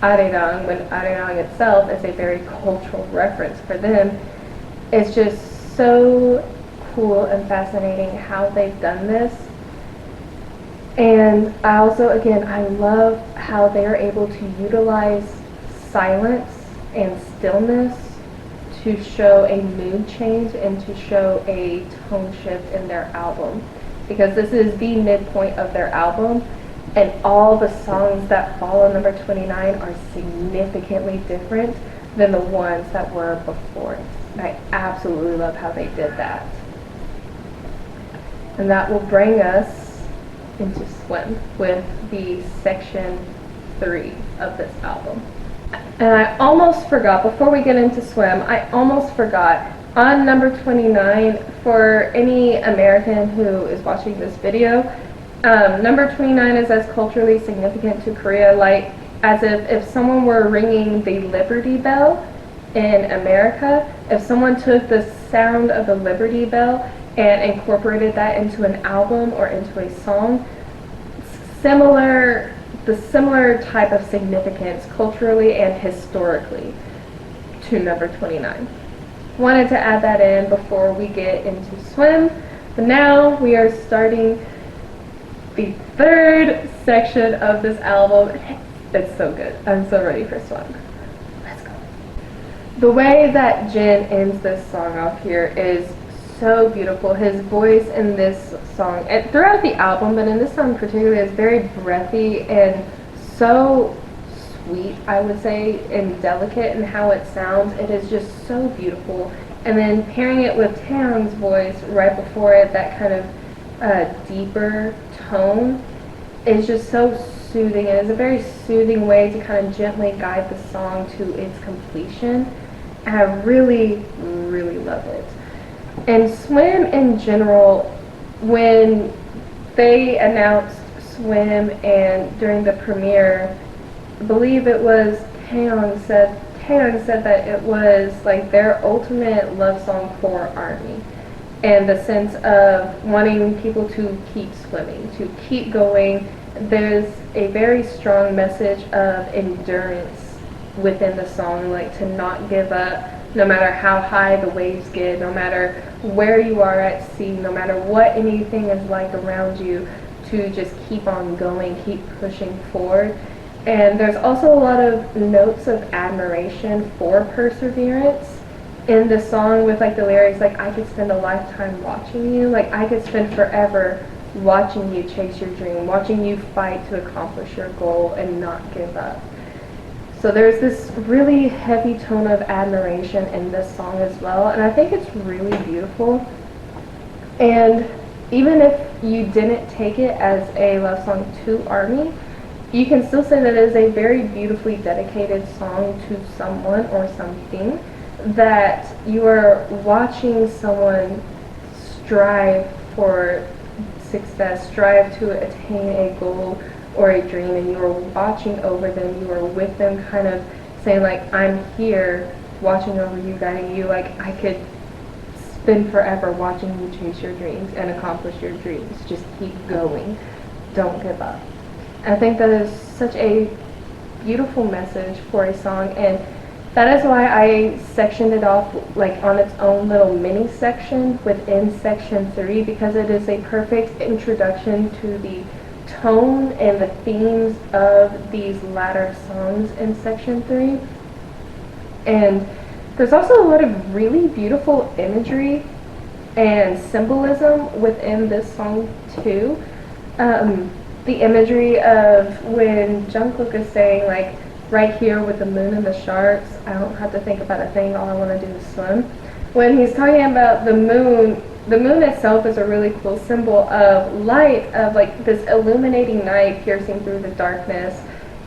Arirang, when Arirang itself is a very cultural reference for them, it's just so cool and fascinating how they've done this. And I also, again, I love how they are able to utilize silence and stillness to show a mood change and to show a tone shift in their album. Because this is the midpoint of their album, and all the songs that follow number 29 are significantly different than the ones that were before it. I absolutely love how they did that. And that will bring us into Swim with the section 3 of this album. And I almost forgot, before we get into Swim, I almost forgot, on number 29, for any American who is watching this video, number 29 is as culturally significant to Korea, like as if someone were ringing the Liberty Bell in America, if someone took the sound of the Liberty Bell and incorporated that into an album or into a song, the similar type of significance culturally and historically to number 29. Wanted to add that in before we get into Swim, but now we are starting the third section of this album. It's so good. I'm so ready for Swim. Let's go. The way that Jin ends this song off here is so beautiful. His voice in this song, and throughout the album, but in this song particularly, is very breathy and so sweet, I would say, and delicate in how it sounds. It is just so beautiful. And then pairing it with Taeyong's voice right before it, that kind of deeper tone, is just so soothing. It is a very soothing way to kind of gently guide the song to its completion. And I really, really love it. And Swim in general, when they announced Swim and during the premiere, I believe it was Taeyong said that it was like their ultimate love song for ARMY, and the sense of wanting people to keep swimming, to keep going. There's a very strong message of endurance within the song, like to not give up no matter how high the waves get, no matter where you are at sea, no matter what anything is like around you, to just keep on going, keep pushing forward. And there's also a lot of notes of admiration for perseverance in the song, with like the lyrics like, I could spend a lifetime watching you, like I could spend forever watching you chase your dream, watching you fight to accomplish your goal and not give up. So there's this really heavy tone of admiration in this song as well, and I think it's really beautiful. And even if you didn't take it as a love song to ARMY, you can still say that it is a very beautifully dedicated song to someone or something, that you are watching someone strive for success, strive to attain a goal or a dream, and you are watching over them, you are with them, kind of saying like, I'm here watching over you, guiding you, like I could spend forever watching you chase your dreams and accomplish your dreams. Just keep going, don't give up. I think that is such a beautiful message for a song, and that is why I sectioned it off like on its own little mini section within section 3, because it is a perfect introduction to the tone and the themes of these latter songs in section 3. And there's also a lot of really beautiful imagery and symbolism within this song too. The imagery of when Jungkook is saying like, right here with the moon and the sharks, I don't have to think about a thing, all I want to do is swim. When he's talking about the moon itself is a really cool symbol of light, of like this illuminating night piercing through the darkness.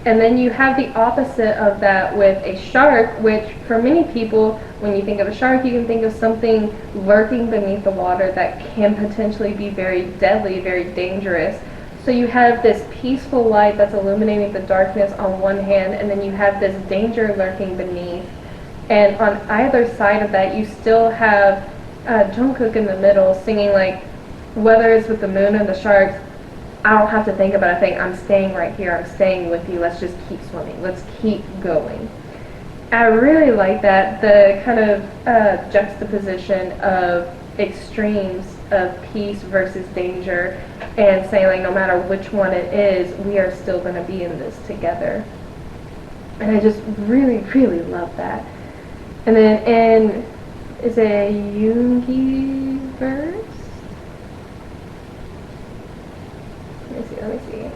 And then you have the opposite of that with a shark, which for many people, when you think of a shark, you can think of something lurking beneath the water that can potentially be very deadly, very dangerous. So you have this peaceful light that's illuminating the darkness on one hand, and then you have this danger lurking beneath. And on either side of that, you still have Jungkook in the middle singing like, whether it's with the moon or the sharks, I don't have to think about a thing, I'm staying right here, I'm staying with you, let's just keep swimming, let's keep going. I really like that, the kind of juxtaposition of extremes of peace versus danger, and saying like, no matter which one it is, we are still going to be in this together. And I just really, really love that. And then in, is it a Yoongi verse? Let me see.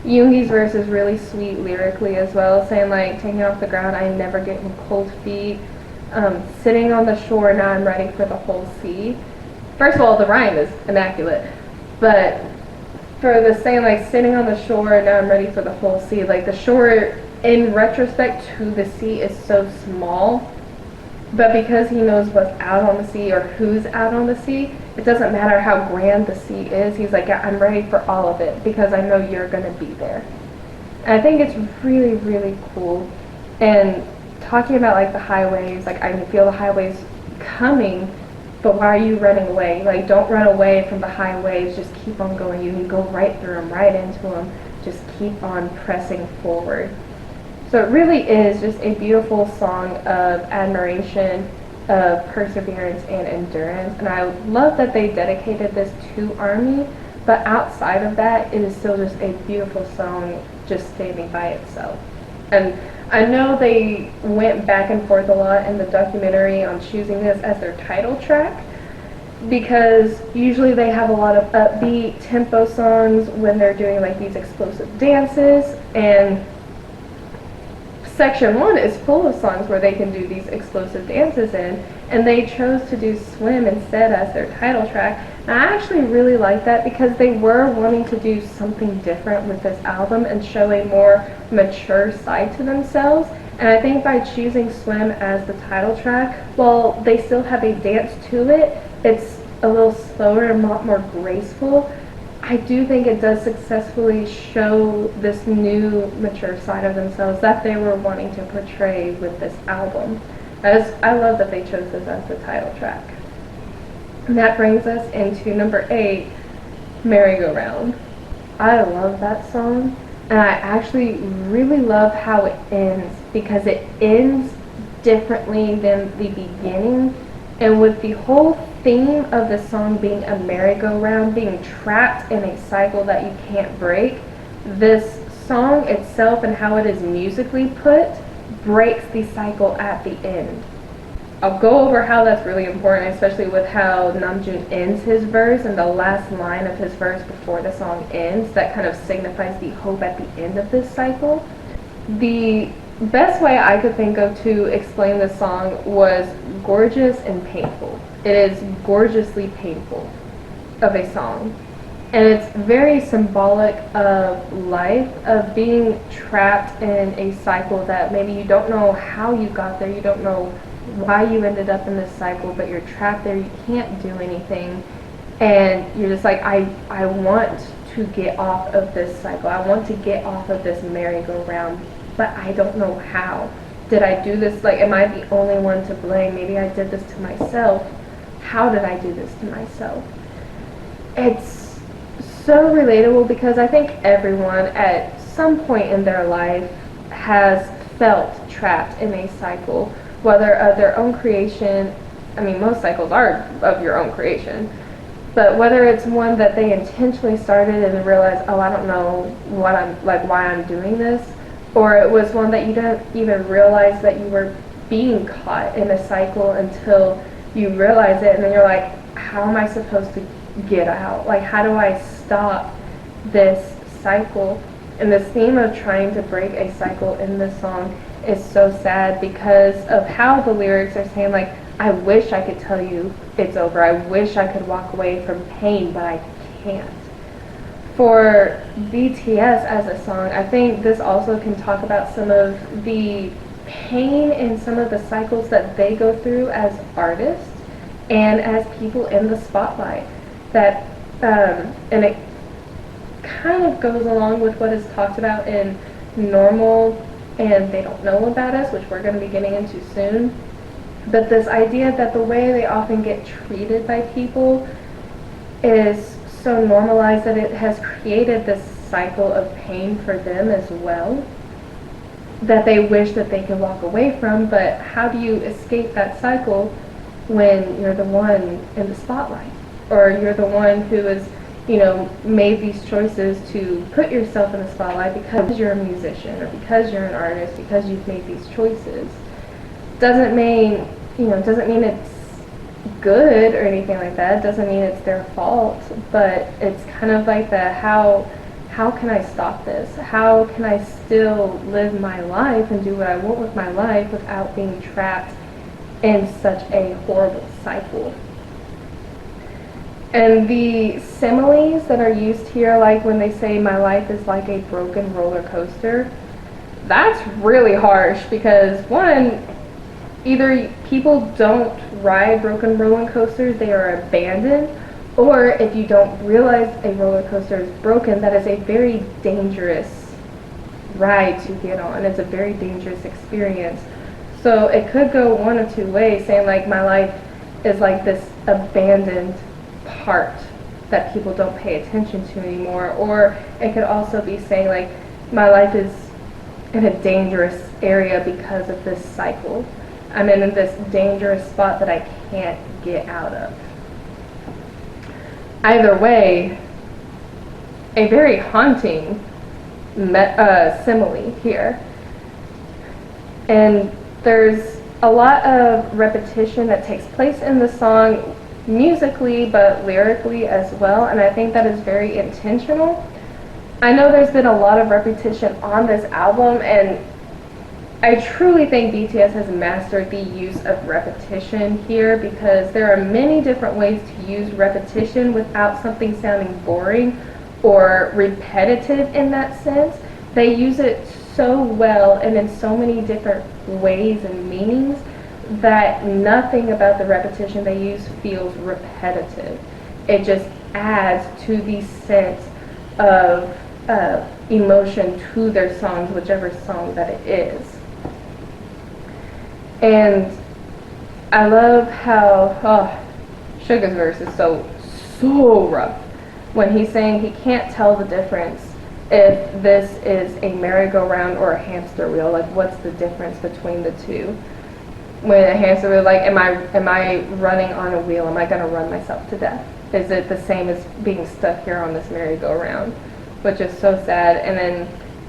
Yoongi's verse is really sweet lyrically as well, saying like, taking off the ground, I never get cold feet. Sitting on the shore, now I'm ready for the whole sea. First of all, the rhyme is immaculate, but for the saying like, sitting on the shore, now I'm ready for the whole sea, like the shore in retrospect to the sea is so small, but because he knows what's out on the sea or who's out on the sea, it doesn't matter how grand the sea is. He's like, yeah, I'm ready for all of it because I know you're going to be there. And I think it's really, really cool. And talking about like the high waves, like I can feel the high waves coming, but why are you running away? Like, don't run away from the high waves, just keep on going. You can go right through them, right into them. Just keep on pressing forward. So it really is just a beautiful song of admiration, of perseverance and endurance. And I love that they dedicated this to ARMY, but outside of that, it is still just a beautiful song just standing by itself. And I know they went back and forth a lot in the documentary on choosing this as their title track, because usually they have a lot of upbeat tempo songs when they're doing like these explosive dances, and Section 1 is full of songs where they can do these explosive dances in, and they chose to do Swim instead as their title track. And I actually really like that because they were wanting to do something different with this album and show a more mature side to themselves. And I think by choosing Swim as the title track, while they still have a dance to it, it's a little slower and a lot more graceful. I do think it does successfully show this new mature side of themselves that they were wanting to portray with this album. As I love that they chose this as the title track. And that brings us into number 8, Merry-Go-Round. I love that song, and I actually really love how it ends, because it ends differently than the beginning. And with the whole theme of the song being a merry-go-round, being trapped in a cycle that you can't break, this song itself and how it is musically put breaks the cycle at the end. I'll go over how that's really important, especially with how Namjoon ends his verse, and the last line of his verse before the song ends, that kind of signifies the hope at the end of this cycle. The best way I could think of to explain this song was gorgeous and painful. It is gorgeously painful of a song, and it's very symbolic of life, of being trapped in a cycle that maybe you don't know how you got there, you don't know why you ended up in this cycle, but you're trapped there, you can't do anything, and you're just like, I want to get off of this cycle, I want to get off of this merry-go-round, but I don't know how. Did I do this? Like, am I the only one to blame? Maybe I did this to myself. How did I do this to myself? It's so relatable because I think everyone at some point in their life has felt trapped in a cycle, whether of their own creation. I mean, most cycles are of your own creation, but whether it's one that they intentionally started and realized, oh, I don't know what why I'm doing this, or it was one that you didn't even realize that you were being caught in a cycle until you realize it, and then you're like, how am I supposed to get out? Like, how do I stop this cycle? And the theme of trying to break a cycle in this song is so sad because of how the lyrics are saying, like, I wish I could tell you it's over. I wish I could walk away from pain, but I can't. For BTS as a song, I think this also can talk about some of the pain and some of the cycles that they go through as artists and as people in the spotlight. That and it kind of goes along with what is talked about in Normal and They Don't Know About Us, which we're going to be getting into soon. But this idea that the way they often get treated by people is so normalized that it has created this cycle of pain for them as well, that they wish that they could walk away from. But how do you escape that cycle when you're the one in the spotlight, or you're the one who has, made these choices to put yourself in the spotlight because you're a musician or because you're an artist, because you've made these choices? Doesn't mean it's good or anything like that. It doesn't mean it's their fault, but it's kind of like the how how can I stop this? How can I still live my life and do what I want with my life without being trapped in such a horrible cycle? And the similes that are used here, like when they say my life is like a broken roller coaster, that's really harsh because, one, either people don't ride broken roller coasters, they are abandoned, or if you don't realize a roller coaster is broken, that is a very dangerous ride to get on. It's a very dangerous experience. So it could go one of two ways, saying like my life is like this abandoned part that people don't pay attention to anymore, or it could also be saying like my life is in a dangerous area because of this cycle. I'm in this dangerous spot that I can't get out of. Either way, a very haunting simile here. And there's a lot of repetition that takes place in the song musically but lyrically as well, and I think that is very intentional. I know there's been a lot of repetition on this album, and I truly think BTS has mastered the use of repetition here because there are many different ways to use repetition without something sounding boring or repetitive in that sense. They use it so well and in so many different ways and meanings that nothing about the repetition they use feels repetitive. It just adds to the sense of emotion to their songs, whichever song that it is. And I love how Suga's verse is so rough when he's saying he can't tell the difference if this is a merry-go-round or a hamster wheel. Like, what's the difference between the two? When a hamster wheel, like, am I running on a wheel? Am I going to run myself to death? Is it the same as being stuck here on this merry-go-round? Which is so sad. And then,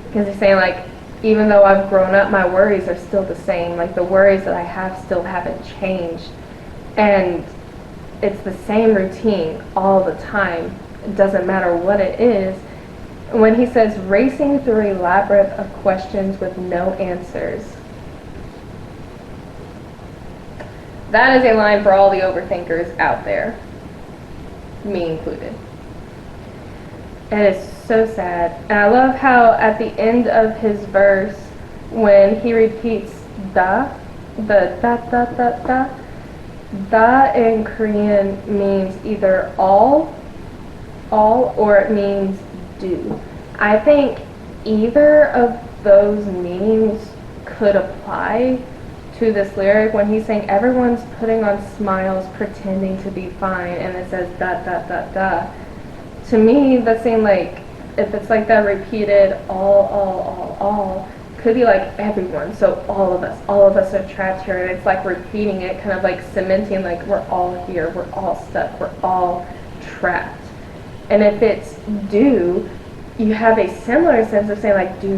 because he's saying, like, even though I've grown up, my worries are still the same. Like, the worries that I have still haven't changed. And it's the same routine all the time. It doesn't matter what it is. When he says, racing through a labyrinth of questions with no answers. That is a line for all the overthinkers out there. Me included. It is so sad. And I love how at the end of his verse, when he repeats da, the da in Korean means either all, or it means do. I think either of those meanings could apply to this lyric when he's saying everyone's putting on smiles pretending to be fine, and it says da. To me, that's saying, like, if it's like that repeated all, could be like everyone. So all of us are trapped here, and it's like repeating it, kind of like cementing, like we're all here, we're all stuck, we're all trapped. And if it's do, you have a similar sense of saying like do,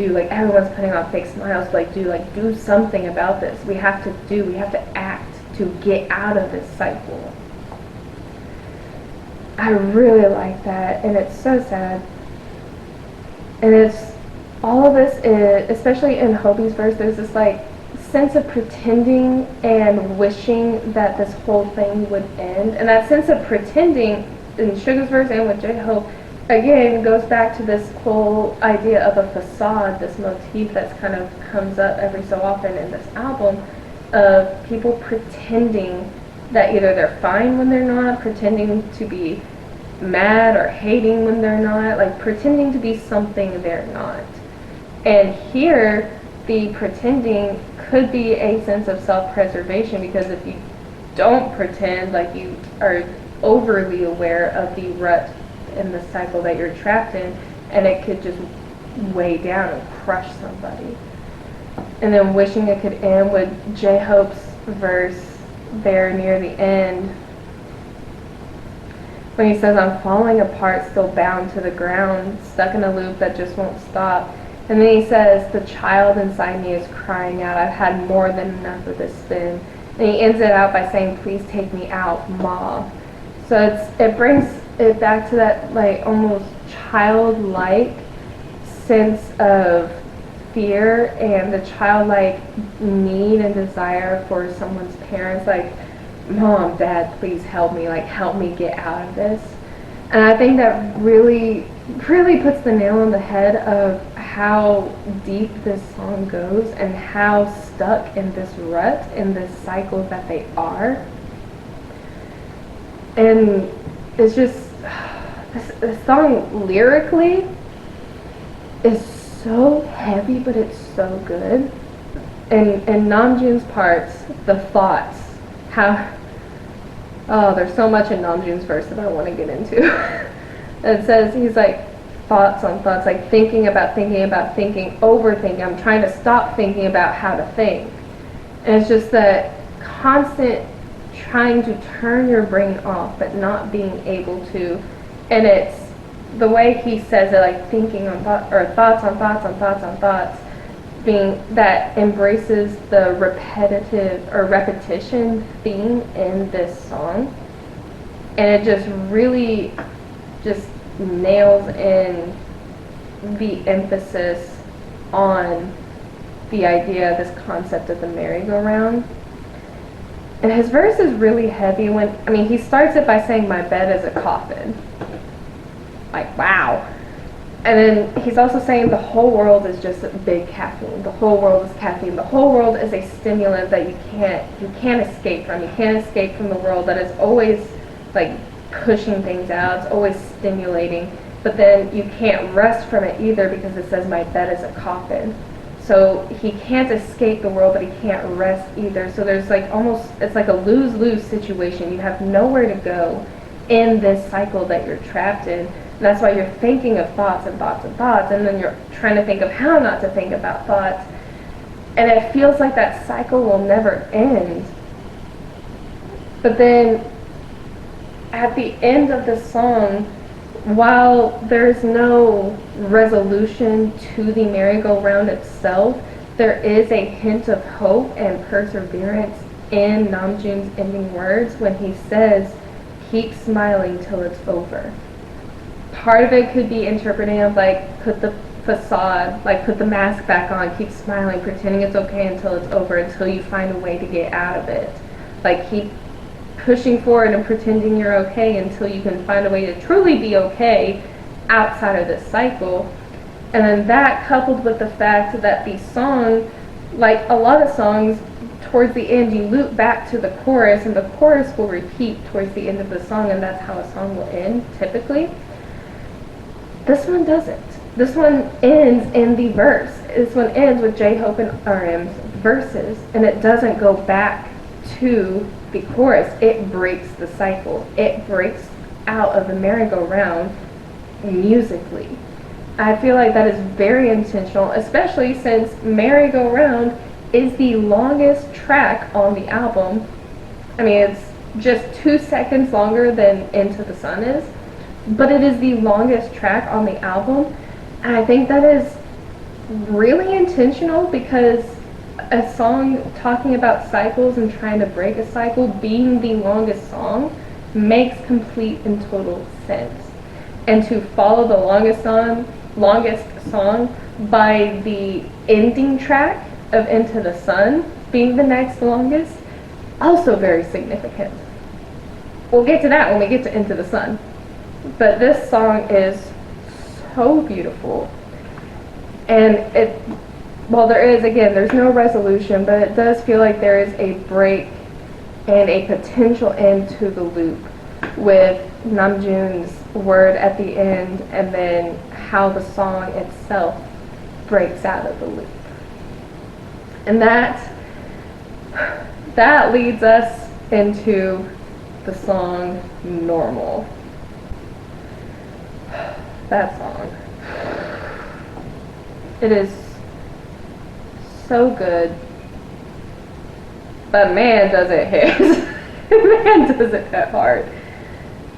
like everyone's putting on fake smiles, like do something about this. We have to act to get out of this cycle. I really like that, and it's so sad. And it's all of this is, especially in Hobie's verse, there's this like sense of pretending and wishing that this whole thing would end. And that sense of pretending in Suga's verse and with J-Hope, again, goes back to this whole idea of a facade, this motif that's kind of comes up every so often in this album of people pretending that either they're fine when they're not, pretending to be mad or hating when they're not, like pretending to be something they're not. And here, the pretending could be a sense of self-preservation, because if you don't pretend, like you are overly aware of the rut in the cycle that you're trapped in, and it could just weigh down and crush somebody. And then wishing it could end with J-Hope's verse there near the end, when he says, I'm falling apart, still bound to the ground, stuck in a loop that just won't stop. And then he says, the child inside me is crying out, I've had more than enough of this spin. And he ends it out by saying, please take me out, Ma. So it brings it back to that like almost childlike sense of fear and the childlike need and desire for someone's parents, like, Mom, Dad, please help me, like, help me get out of this. And I think that really, really puts the nail on the head of how deep this song goes and how stuck in this rut, in this cycle that they are. And it's just, this song lyrically is so heavy, but it's so good. And Namjoon's parts, the thoughts, how, oh, there's so much in Namjoon's verse that I want to get into. It says, he's like, thoughts on thoughts, like thinking about thinking, overthinking. I'm trying to stop thinking about how to think. And it's just that constant trying to turn your brain off, but not being able to. And it's the way he says it, like thinking on thoughts, or thoughts on thoughts on thoughts on thoughts, being that embraces the repetitive or repetition theme in this song. And it just really just nails in the emphasis on the idea, this concept of the merry-go-round. And his verse is really heavy when, he starts it by saying, my bed is a coffin. Like, wow. And then he's also saying the whole world is just big caffeine. The whole world is caffeine. The whole world is a stimulant that you can't escape from. You can't escape from the world that is always like pushing things out. It's always stimulating. But then you can't rest from it either because it says my bed is a coffin. So he can't escape the world, but he can't rest either. So there's like almost, it's like a lose-lose situation. You have nowhere to go in this cycle that you're trapped in. And that's why you're thinking of thoughts and thoughts and thoughts, and then you're trying to think of how not to think about thoughts. And it feels like that cycle will never end. But then at the end of the song, while there's no resolution to the merry-go-round itself, there is a hint of hope and perseverance in Namjoon's ending words when he says, keep smiling till it's over. Part of it could be interpreting of like, put the facade, like put the mask back on, keep smiling, pretending it's okay until it's over, until you find a way to get out of it. Like keep pushing forward and pretending you're okay until you can find a way to truly be okay outside of this cycle. And then that coupled with the fact that the song, like a lot of songs, towards the end you loop back to the chorus and the chorus will repeat towards the end of the song, and that's how a song will end typically. This one doesn't. This one ends in the verse. This one ends with J-Hope and RM's verses, and it doesn't go back to the chorus. It breaks the cycle. It breaks out of the merry-go-round musically. I feel like that is very intentional, especially since Merry-Go-Round is the longest track on the album. It's just 2 seconds longer than Into the Sun is, but it is the longest track on the album. And I think that is really intentional because a song talking about cycles and trying to break a cycle being the longest song makes complete and total sense. And to follow the longest song by the ending track of Into the Sun being the next longest, also very significant. We'll get to that when we get to Into the Sun. But this song is so beautiful. And while there's no resolution, but it does feel like there is a break and a potential end to the loop with Namjoon's word at the end, and then how the song itself breaks out of the loop. And that leads us into the song Normal. That song. It is so good, but man does it hit. Man does it hit hard.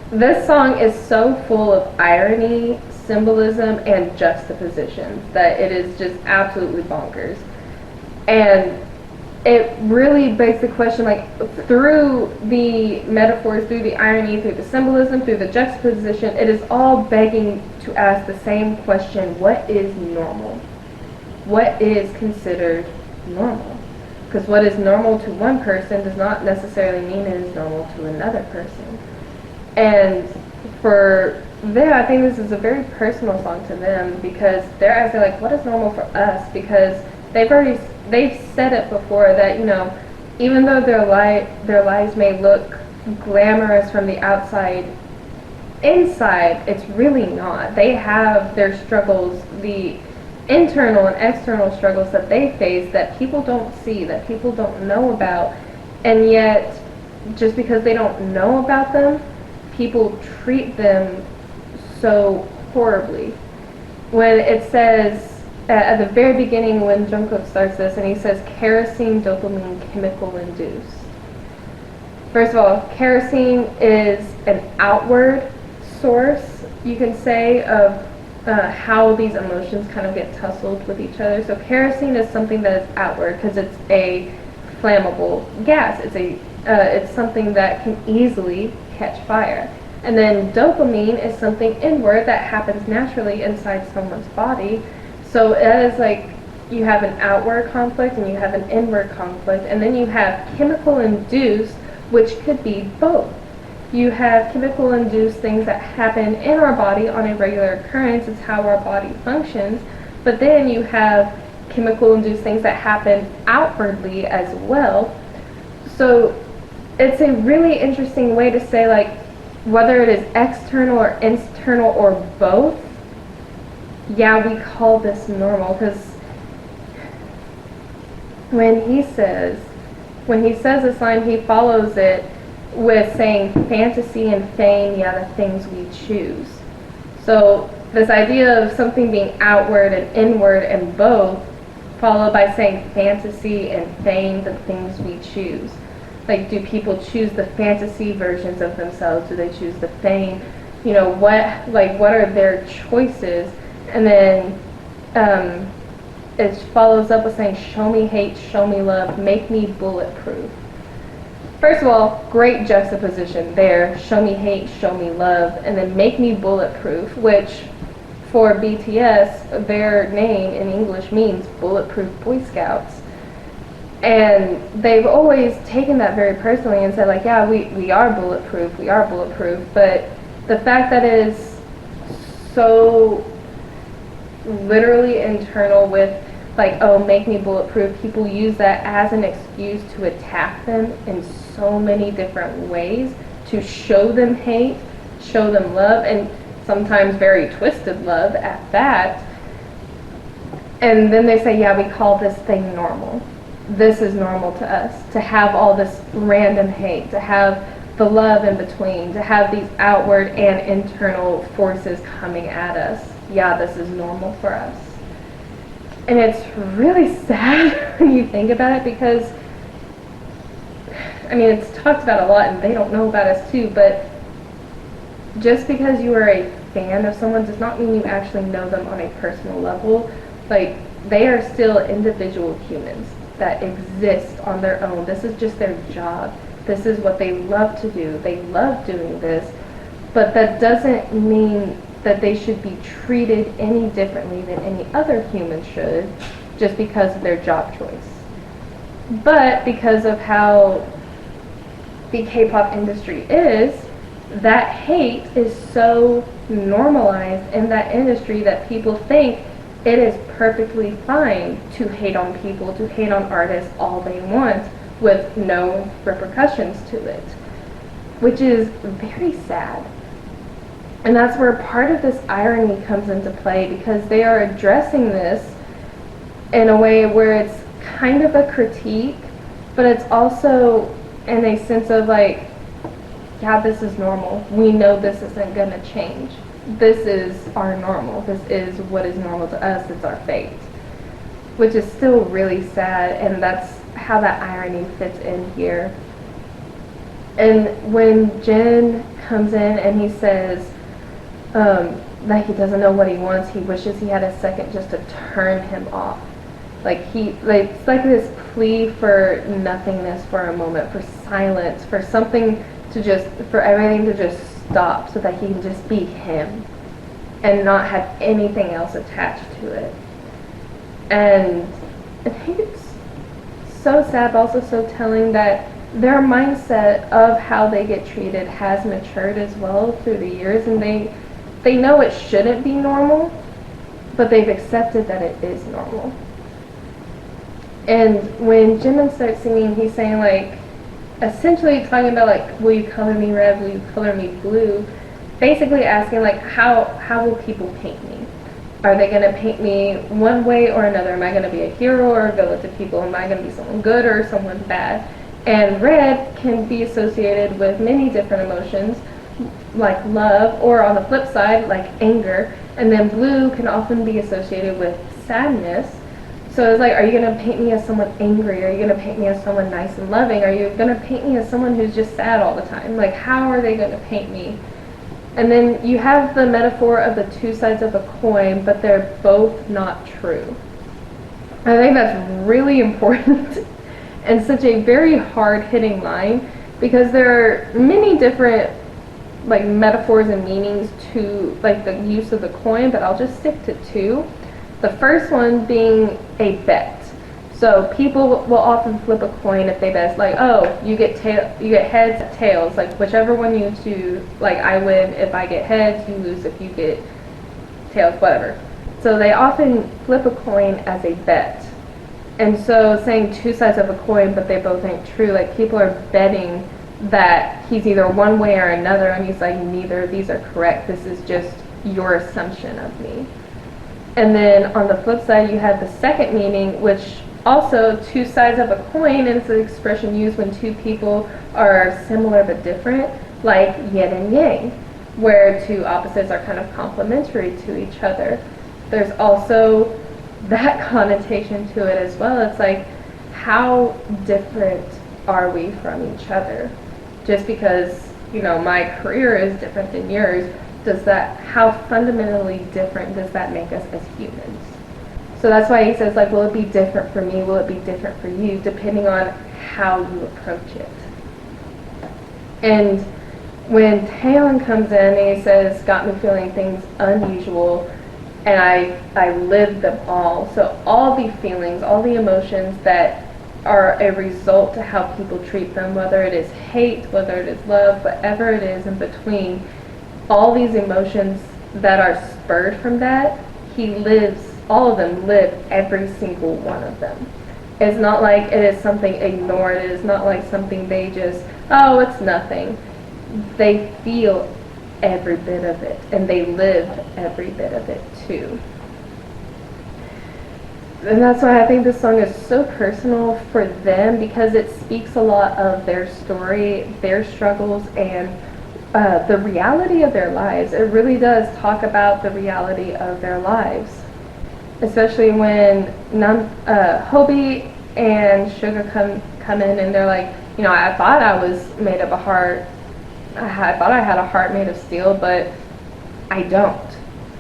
This song is so full of irony, symbolism, and juxtaposition that it is just absolutely bonkers. And it really begs the question, like, through the metaphors, through the irony, through the symbolism, through the juxtaposition, it is all begging to ask the same question: what is normal? What is considered normal? Because what is normal to one person does not necessarily mean it is normal to another person. And for them, I think this is a very personal song to them, because they're asking, like, what is normal for us? Because they've said it before that, you know, even though their lives may look glamorous from the outside, inside it's really not. They have their struggles, the internal and external struggles that they face that people don't see, that people don't know about, and yet just because they don't know about them, people treat them so horribly. When it says at the very beginning, when Jungkook starts this, and he says kerosene, dopamine, chemical induced. First of all, kerosene is an outward source, you can say, of how these emotions kind of get tussled with each other. So kerosene is something that is outward because it's a flammable gas. It's something that can easily catch fire. And then dopamine is something inward that happens naturally inside someone's body. So it is like you have an outward conflict and you have an inward conflict, and then you have chemical induced, which could be both. You have chemical induced things that happen in our body on a regular occurrence. It's how our body functions. But then you have chemical induced things that happen outwardly as well. So it's a really interesting way to say, like, whether it is external or internal or both, yeah, we call this normal. Because when he says this line, he follows it with saying fantasy and fame, yeah, the things we choose. So this idea of something being outward and inward and both, followed by saying fantasy and fame, the things we choose. Like, do people choose the fantasy versions of themselves? Do they choose the fame? You know, what are their choices? And then it follows up with saying, show me hate, show me love, make me bulletproof. First of all, great juxtaposition there. Show me hate, show me love, and then make me bulletproof, which for BTS, their name in English means Bulletproof Boy Scouts. And they've always taken that very personally and said, like, yeah, we are bulletproof, but the fact that it is so literally internal with, like, oh, make me bulletproof, people use that as an excuse to attack them in so many different ways, to show them hate, show them love, and sometimes very twisted love at that. And then they say, yeah, we call this thing normal. This is normal to us, to have all this random hate, to have the love in between, to have these outward and internal forces coming at us. Yeah, this is normal for us. And it's really sad when you think about it, because, I mean, it's talked about a lot and they don't know about us too, but just because you are a fan of someone does not mean you actually know them on a personal level. Like, they are still individual humans that exist on their own. This is just their job. This is what they love to do. They love doing this, but that doesn't mean that they should be treated any differently than any other human should, just because of their job choice. But because of how the K-pop industry is, that hate is so normalized in that industry that people think it is perfectly fine to hate on people, to hate on artists all they want with no repercussions to it, which is very sad. And that's where part of this irony comes into play, because they are addressing this in a way where it's kind of a critique, but it's also in a sense of, like, yeah, this is normal. We know this isn't going to change. This is our normal. This is what is normal to us. It's our fate. Which is still really sad, and that's how that irony fits in here. And when Jin comes in and he says that he doesn't know what he wants, he wishes he had a second just to turn him off. Like, it's like this plea for nothingness for a moment, for silence, for something to just, for everything to just stop so that he can just be him and not have anything else attached to it. And I think it's so sad, but also so telling that their mindset of how they get treated has matured as well through the years, and they know it shouldn't be normal, but they've accepted that it is normal. And when Jimin starts singing, he's saying, like, essentially talking about, like, will you color me red, will you color me blue? Basically asking, like, how will people paint me? Are they going to paint me one way or another? Am I going to be a hero or a villain to people? Am I going to be someone good or someone bad? And red can be associated with many different emotions, like love, or on the flip side, like anger. And then blue can often be associated with sadness. So it's like, are you going to paint me as someone angry? Are you going to paint me as someone nice and loving? Are you going to paint me as someone who's just sad all the time? Like, how are they going to paint me? And then you have the metaphor of the two sides of a coin, but they're both not true. I think that's really important and such a very hard-hitting line, because there are many different like metaphors and meanings to like the use of the coin, but I'll just stick to two. The first one being a bet. So people will often flip a coin if they bet, like, oh, you get heads, tails, like whichever one you choose. Like, I win if I get heads, you lose if you get tails, whatever. So they often flip a coin as a bet. And so saying two sides of a coin, but they both ain't true, like people are betting that he's either one way or another, and he's like, neither of these are correct, this is just your assumption of me. And then on the flip side, you have the second meaning, which also two sides of a coin, and it's an expression used when two people are similar but different, like yin and yang, where two opposites are kind of complementary to each other. There's also that connotation to it as well. It's like, how different are we from each other? Just because, you know, my career is different than yours, how fundamentally different does that make us as humans? So that's why he says, like, will it be different for me? Will it be different for you? Depending on how you approach it. And when Taeyeon comes in and he says, got me feeling things unusual, and I lived them all. So all the feelings, all the emotions that are a result to how people treat them, whether it is hate, whether it is love, whatever it is in between, all these emotions that are spurred from that, he lives, all of them live every single one of them. It's not like it is something ignored, it is not like something they just, oh, it's nothing. They feel every bit of it, and they live every bit of it too. And that's why I think this song is so personal for them, because it speaks a lot of their story, their struggles, and the reality of their lives. It really does talk about the reality of their lives. Especially when Hobie and Suga come in and they're like, you know, I thought I was made of a heart. I thought I had a heart made of steel, but I don't.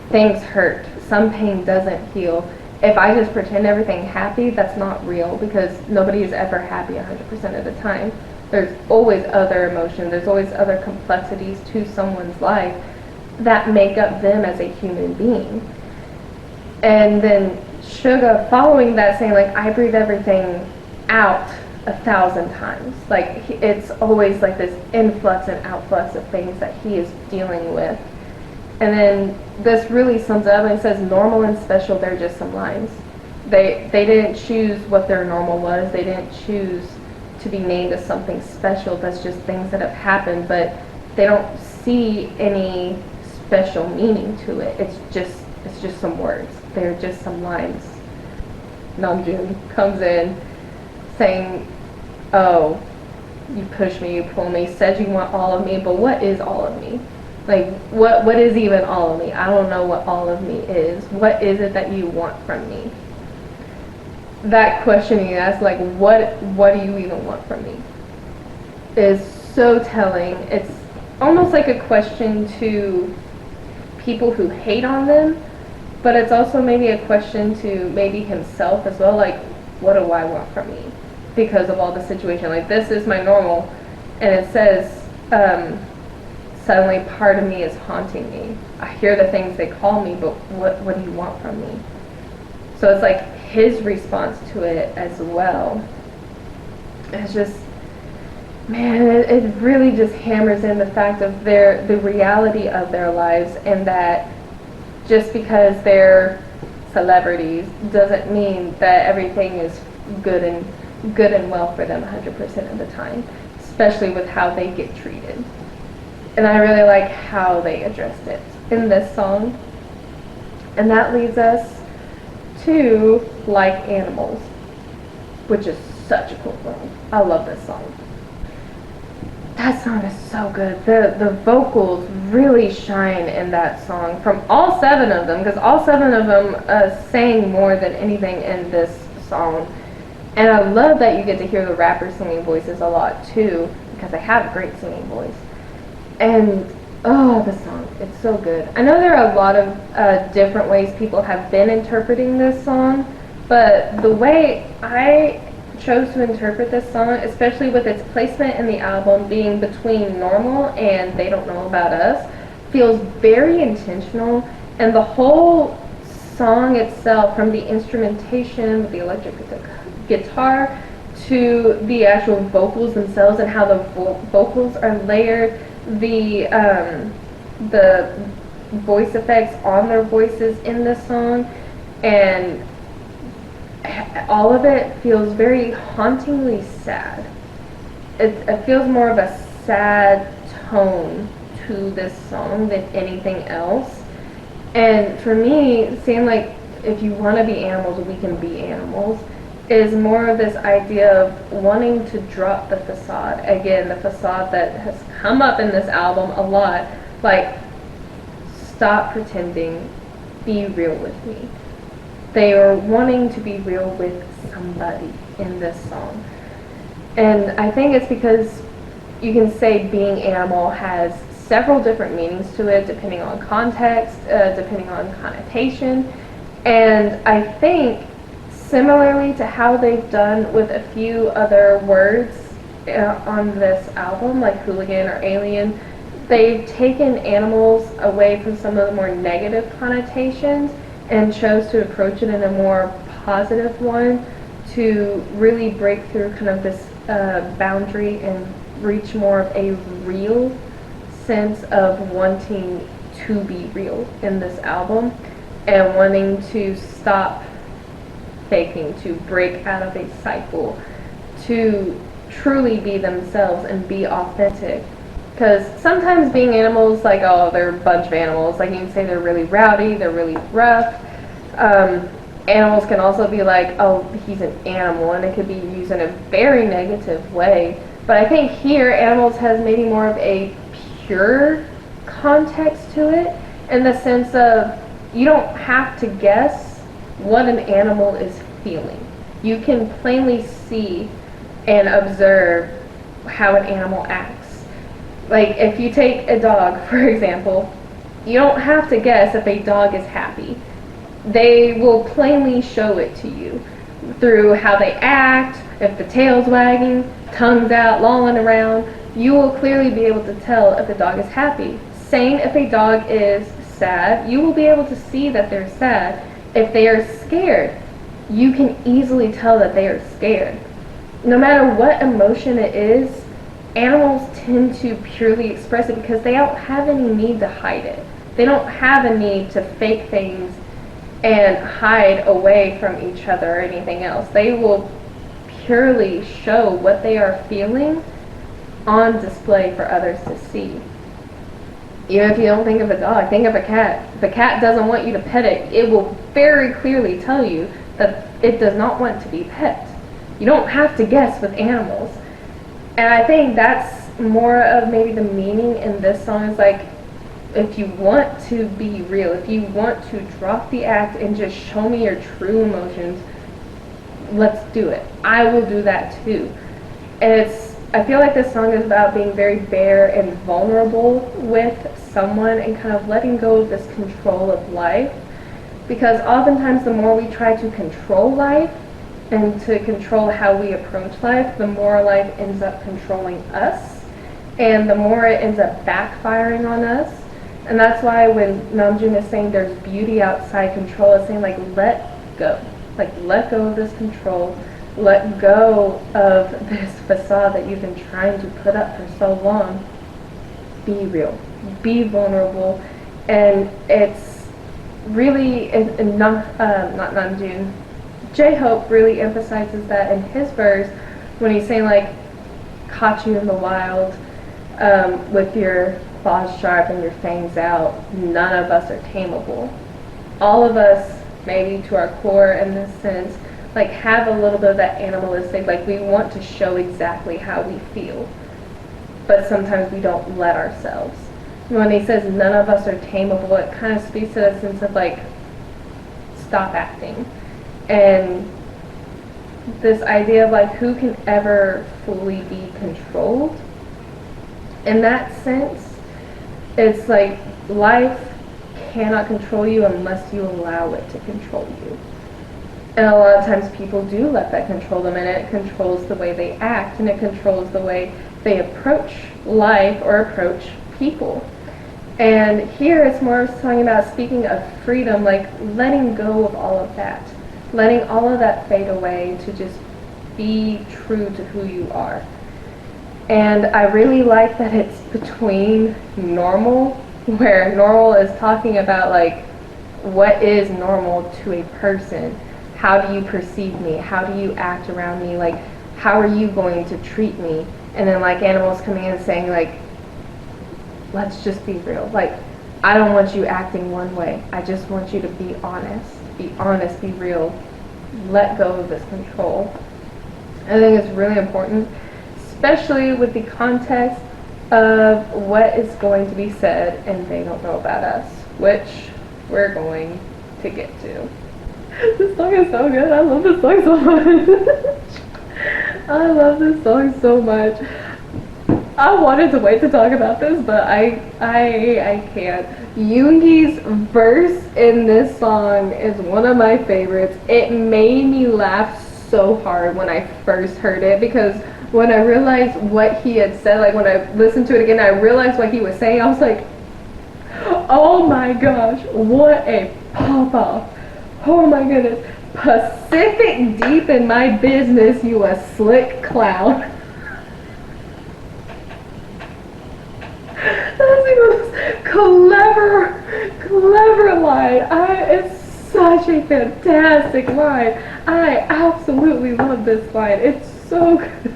Things hurt. Some pain doesn't heal. If I just pretend everything happy, that's not real, because nobody is ever happy 100% of the time. There's always other emotions. There's always other complexities to someone's life that make up them as a human being. And then Suga following that saying, like, I breathe everything out 1,000 times. Like, it's always like this influx and outflux of things that he is dealing with. And then this really sums it up, and it says, normal and special, they're just some lines. They didn't choose what their normal was. They didn't choose to be named as something special. That's just things that have happened, but they don't see any special meaning to it. It's just some words. They're just some lines. Namjoon comes in saying, oh, you push me, you pull me, said you want all of me, but what is all of me? Like, what is even all of me? I don't know what all of me is. What is it that you want from me? That question you ask, like, what do you even want from me, is so telling. It's almost like a question to people who hate on them, but it's also maybe a question to maybe himself as well, like, what do I want from me? because of all the situation. Like, this is my normal, and it says, suddenly part of me is haunting me. I hear the things they call me, but what do you want from me? So it's like his response to it as well. It's just, man, it really just hammers in the fact of the reality of their lives, and that just because they're celebrities doesn't mean that everything is good and well for them 100% of the time, especially with how they get treated. And I really like how they addressed it in this song. And that leads us to Like Animals, which is such a cool song. I love this song. That song is so good. The vocals really shine in that song from all 7 of them, because all 7 of them sang more than anything in this song. And I love that you get to hear the rappers' singing voices a lot too, because they have a great singing voice. And oh, the song, it's so good. I know there are a lot of different ways people have been interpreting this song, but the way I chose to interpret this song, especially with its placement in the album being between Normal and They Don't Know About Us, feels very intentional. And the whole song itself, from the instrumentation with the electric guitar to the actual vocals themselves and how the vocals are layered, the voice effects on their voices in this song, and all of it feels very hauntingly sad. It feels more of a sad tone to this song than anything else. And for me, it seemed like if you want to be animals, we can be animals, is more of this idea of wanting to drop the facade. Again, the facade that has come up in this album a lot, like, stop pretending, be real with me. They are wanting to be real with somebody in this song. And I think it's because you can say being animal has several different meanings to it, depending on context, depending on connotation. And I think similarly to how they've done with a few other words on this album, like hooligan or alien, they've taken animals away from some of the more negative connotations and chose to approach it in a more positive one to really break through kind of this boundary and reach more of a real sense of wanting to be real in this album and wanting to stop faking, to break out of a cycle, to truly be themselves and be authentic. Because sometimes being animals, like, oh, they're a bunch of animals. Like, you can say they're really rowdy, they're really rough. Animals can also be like, oh, he's an animal, and it could be used in a very negative way. But I think here, animals has maybe more of a pure context to it, in the sense of you don't have to guess what an animal is feeling. You can plainly see and observe how an animal acts. Like, if you take a dog, for example, you don't have to guess if a dog is happy. They will plainly show it to you through how they act, if the tail's wagging, tongue's out, lolling around. You will clearly be able to tell if the dog is happy. Same if a dog is sad, you will be able to see that they're sad. If they are scared, you can easily tell that they are scared. No matter what emotion it is, animals tend to purely express it because they don't have any need to hide it. They don't have a need to fake things and hide away from each other or anything else. They will purely show what they are feeling on display for others to see. Even if you don't think of a dog, think of a cat. If the cat doesn't want you to pet it, it will very clearly tell you that it does not want to be pet. You don't have to guess with animals. And I think that's more of maybe the meaning in this song, is like, if you want to be real, if you want to drop the act and just show me your true emotions, let's do it. I will do that too. And I feel like this song is about being very bare and vulnerable with someone and kind of letting go of this control of life. Because oftentimes the more we try to control life, and to control how we approach life, the more life ends up controlling us, and the more it ends up backfiring on us. And that's why when Namjoon is saying there's beauty outside control, it's saying like let go. Like let go of this control, let go of this facade that you've been trying to put up for so long. Be real, be vulnerable. And it's really, not Namjoon, J-Hope really emphasizes that in his verse when he's saying like, caught you in the wild, with your claws sharp and your fangs out, none of us are tameable. All of us, maybe to our core in this sense, like have a little bit of that animalistic, like we want to show exactly how we feel, but sometimes we don't let ourselves. When he says none of us are tameable, it kind of speaks to that sense of like, stop acting. And this idea of like, who can ever fully be controlled? In that sense, it's like life cannot control you unless you allow it to control you. And a lot of times people do let that control them, and it controls the way they act, and it controls the way they approach life or approach people. And here it's more talking about, speaking of freedom, like letting go of all of that, letting all of that fade away to just be true to who you are. And I really like that it's between normal, where normal is talking about like what is normal to a person. How do you perceive me? How do you act around me? Like, how are you going to treat me? And then like animals coming in and saying like, let's just be real. Like, I don't want you acting one way. I just want you to be honest. Be honest, be real. Let go of this control. I think it's really important, especially with the context of what is going to be said and they don't know about us, which we're going to get to. This song is so good. I love this song so much. I love this song so much. I wanted to wait to talk about this, but I can't. Yoongi's verse in this song is one of my favorites. It made me laugh so hard when I first heard it, because when I realized what he had said, like when I listened to it again, I realized what he was saying. I was like, oh my gosh, what a pop-off. Oh my goodness. Pacific deep in my business, you a slick clown. That's the most clever line. It's such a fantastic line. I absolutely love this line. It's so good.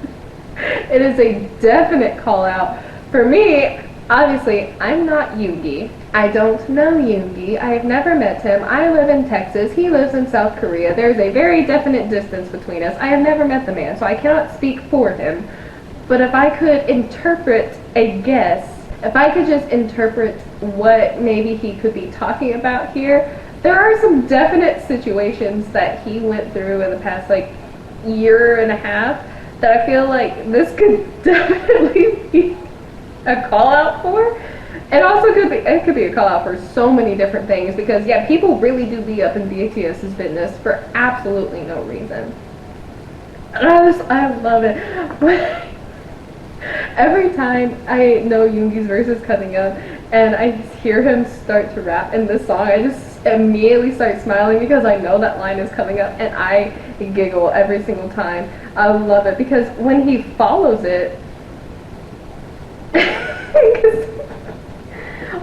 It is a definite call out. For me, obviously, I'm not Yoongi. I don't know Yoongi. I have never met him. I live in Texas. He lives in South Korea. There's a very definite distance between us. I have never met the man, so I cannot speak for him. But if I could interpret a guess, if I could just interpret what maybe he could be talking about here, there are some definite situations that he went through in the past like year and a half that I feel like this could definitely be a call out for. It also could be a call out for so many different things, because yeah, people really do be up in BTS's business for absolutely no reason. And I love it. Every time I know Yoongi's verse is coming up and I hear him start to rap in this song, I just immediately start smiling because I know that line is coming up, and I giggle every single time. I love it because when he follows it,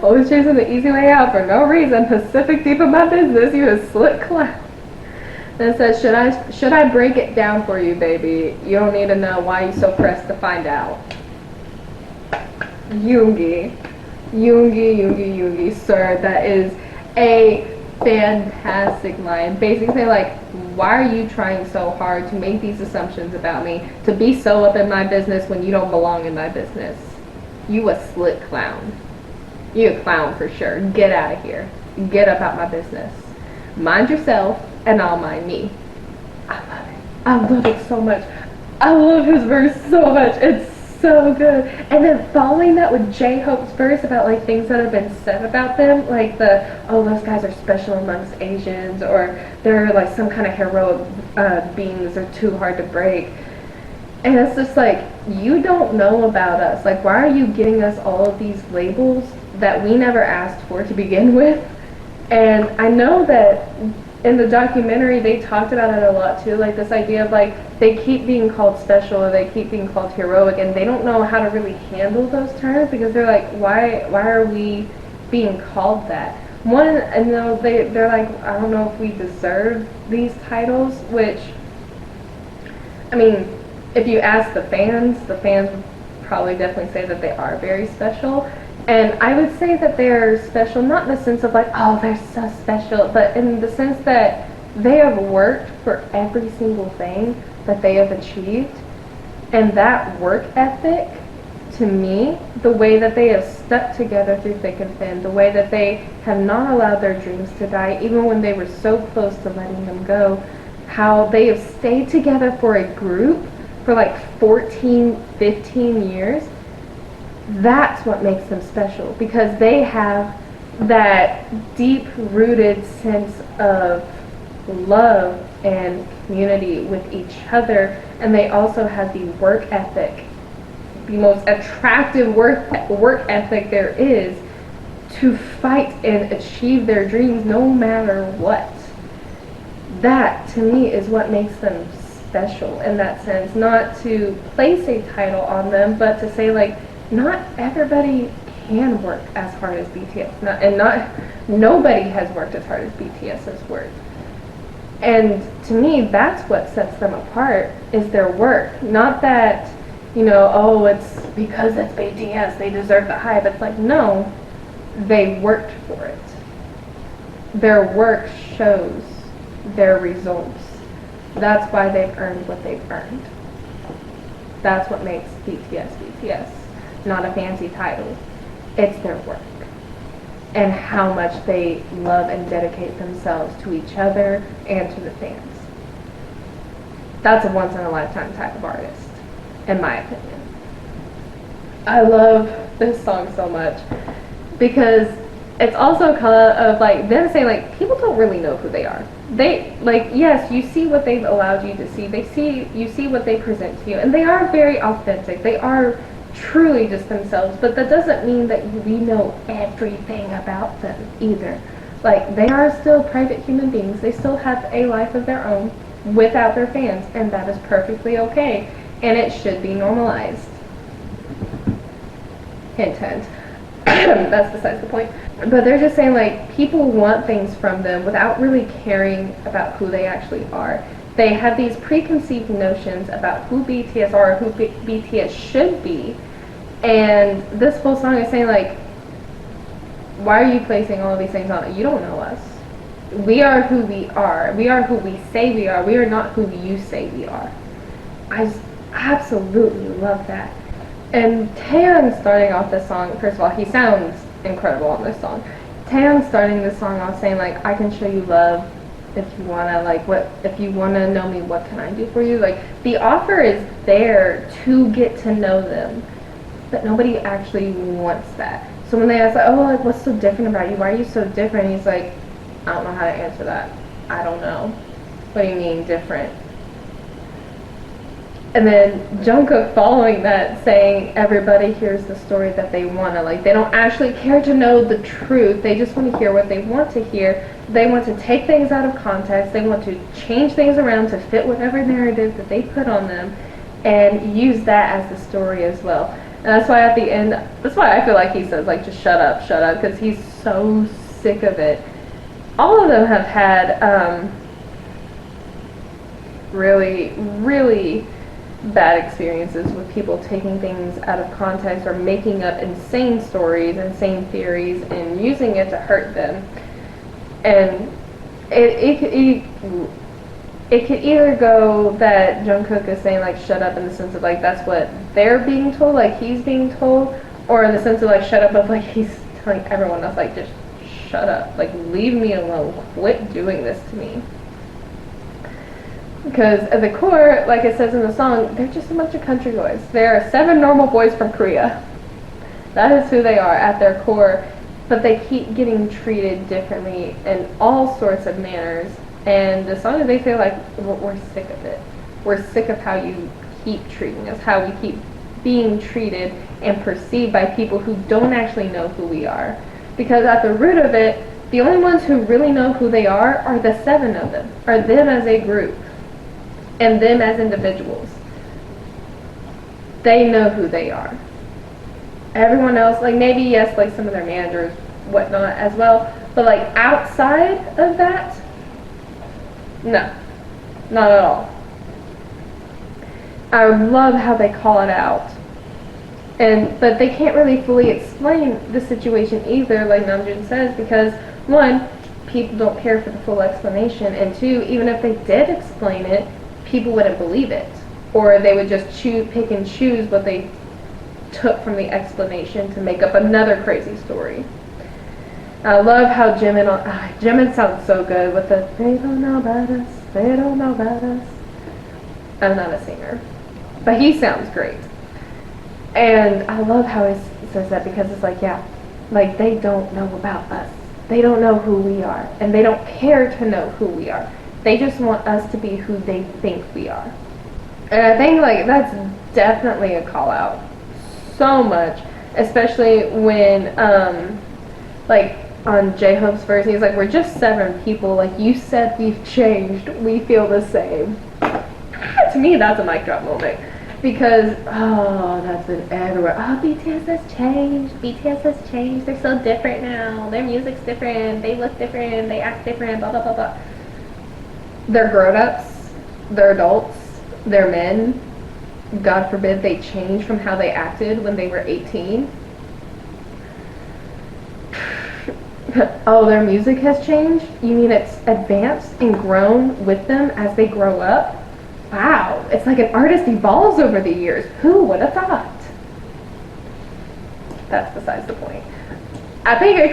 always chasing the easy way out for no reason, Pacific deep in my business, you a slick clown. And it says, should I break it down for you, baby? You don't need to know why you so pressed to find out. Yoongi, sir, that is a fantastic line. Basically, like, why are you trying so hard to make these assumptions about me, to be so up in my business when you don't belong in my business? You a slick clown. You a clown for sure. Get out of here. Get up out my business. Mind yourself, and I'll mind me. I love it. I love it so much. I love his verse so much. It's So good. And then following that with J-Hope's verse about like things that have been said about them, like oh, those guys are special amongst Asians, or they're like some kind of heroic beings, are too hard to break. And it's just like, you don't know about us. Like, why are you giving us all of these labels that we never asked for to begin with? And I know that in the documentary they talked about it a lot too, like this idea of like they keep being called special or they keep being called heroic, and they don't know how to really handle those terms because they're like, why are we being called that? One, and they're like, I don't know if we deserve these titles, which, I mean, if you ask the fans would probably definitely say that they are very special. And I would say that they're special, not in the sense of like, oh, they're so special, but in the sense that they have worked for every single thing that they have achieved. And that work ethic, to me, the way that they have stuck together through thick and thin, the way that they have not allowed their dreams to die, even when they were so close to letting them go, how they have stayed together for a group for like 14, 15 years, that's what makes them special, because they have that deep-rooted sense of love and community with each other, and they also have the work ethic, the most attractive work ethic there is, to fight and achieve their dreams no matter what. That, to me, is what makes them special in that sense. Not to place a title on them, but to say, like, not everybody can work as hard as BTS. Nobody has worked as hard as BTS has worked. And to me, that's what sets them apart, is their work. Not that, oh, it's because it's BTS, they deserve the hype. It's like, no, they worked for it. Their work shows their results. That's why they've earned what they've earned. That's what makes BTS BTS. Not a fancy title. It's their work. And how much they love and dedicate themselves to each other and to the fans. That's a once-in-a-lifetime type of artist, in my opinion. I love this song so much because it's also a color of like them saying like people don't really know who they are. They like, yes, you see what they've allowed you to see. You see what they present to you, and they are very authentic. They are truly just themselves, but that doesn't mean that we know everything about them either. Like, they are still private human beings. They still have a life of their own without their fans, and that is perfectly okay, and it should be normalized. Hint, hint. That's besides the point. But they're just saying, like, people want things from them without really caring about who they actually are. They have these preconceived notions about who BTS are, who BTS should be, and this whole song is saying, like, why are you placing all of these things on it? You don't know us. We are who we are. We are who we say we are. We are not who you say we are. I just absolutely love that. And Taeyang starting off this song, first of all, he sounds incredible on this song. Taeyang starting this song off saying, like, I can show you love if you wanna, like, if you wanna know me, what can I do for you? Like, the offer is there to get to know them, but nobody actually wants that. So when they ask, like, oh, like, what's so different about you? Why are you so different? He's like, I don't know how to answer that. I don't know. What do you mean different? And then Jungkook following that saying everybody hears the story that they want to. Like, they don't actually care to know the truth. They just want to hear what they want to hear. They want to take things out of context. They want to change things around to fit whatever narrative that they put on them and use that as the story as well. And that's why at the end, that's why I feel like he says, like, just shut up, because he's so sick of it. All of them have had really, really bad experiences with people taking things out of context or making up insane stories, insane theories, and using it to hurt them. And it could either go that Jungkook is saying, like, shut up in the sense of, like, that's what they're being told, like, he's being told, or in the sense of, like, shut up of, like, he's telling everyone else, like, just shut up, like, leave me alone, quit doing this to me. Because at the core, like it says in the song, they're just a bunch of country boys. They are 7 normal boys from Korea. That is who they are at their core. But they keep getting treated differently in all sorts of manners. And the song, they feel like, we're sick of it. We're sick of how you keep treating us, how we keep being treated and perceived by people who don't actually know who we are. Because at the root of it, the only ones who really know who they are the 7 of them, are them as a group, and them as individuals. They know who they are. Everyone else, like maybe yes, like some of their managers, whatnot as well, but like outside of that, no, not at all. I love how they call it out, but they can't really fully explain the situation either, like Namjoon says, because 1, people don't care for the full explanation, and 2, even if they did explain it, people wouldn't believe it, or they would just pick and choose what they took from the explanation to make up another crazy story. I love how Jimin sounds so good with the "they don't know about us, they don't know about us." I'm not a singer, but he sounds great. And I love how he says that, because it's like, yeah, like they don't know about us. They don't know who we are, and they don't care to know who we are. They just want us to be who they think we are. And I think like that's definitely a call out. So much, especially when like on J-Hope's verse, he's like, we're just 7 people, like you said we've changed, we feel the same. To me, that's a mic drop moment, because that's been everywhere. BTS has changed, they're so different now, their music's different, they look different, they act different, blah blah blah blah. They're grown-ups, they're adults, they're men. God forbid they change from how they acted when they were 18. Their music has changed? You mean it's advanced and grown with them as they grow up? Wow, it's like an artist evolves over the years. Who would have thought? That's besides the point. I think it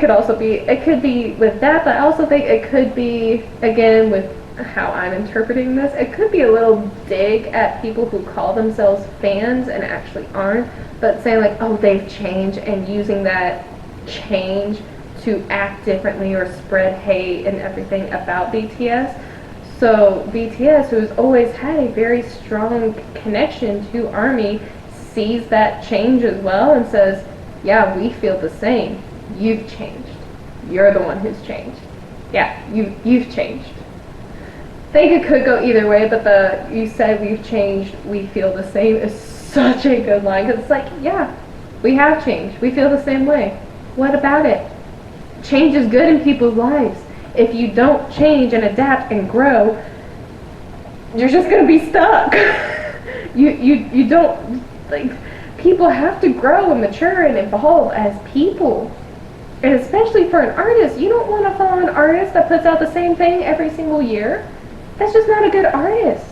could be with that, but I also think it could be, again, with how I'm interpreting this, it could be a little dig at people who call themselves fans and actually aren't, but saying like, they've changed, and using that change to act differently or spread hate and everything about BTS. So BTS, who's always had a very strong connection to ARMY, sees that change as well and says, yeah, we feel the same. You've changed. You're the one who's changed. Yeah, you've changed. I think it could go either way, but you said we've changed, we feel the same is such a good line, because it's like, yeah, we have changed. We feel the same way. What about it? Change is good in people's lives. If you don't change and adapt and grow, you're just going to be stuck. you don't, like, people have to grow and mature and evolve as people. And especially for an artist, you don't want to follow an artist that puts out the same thing every single year. That's just not a good artist.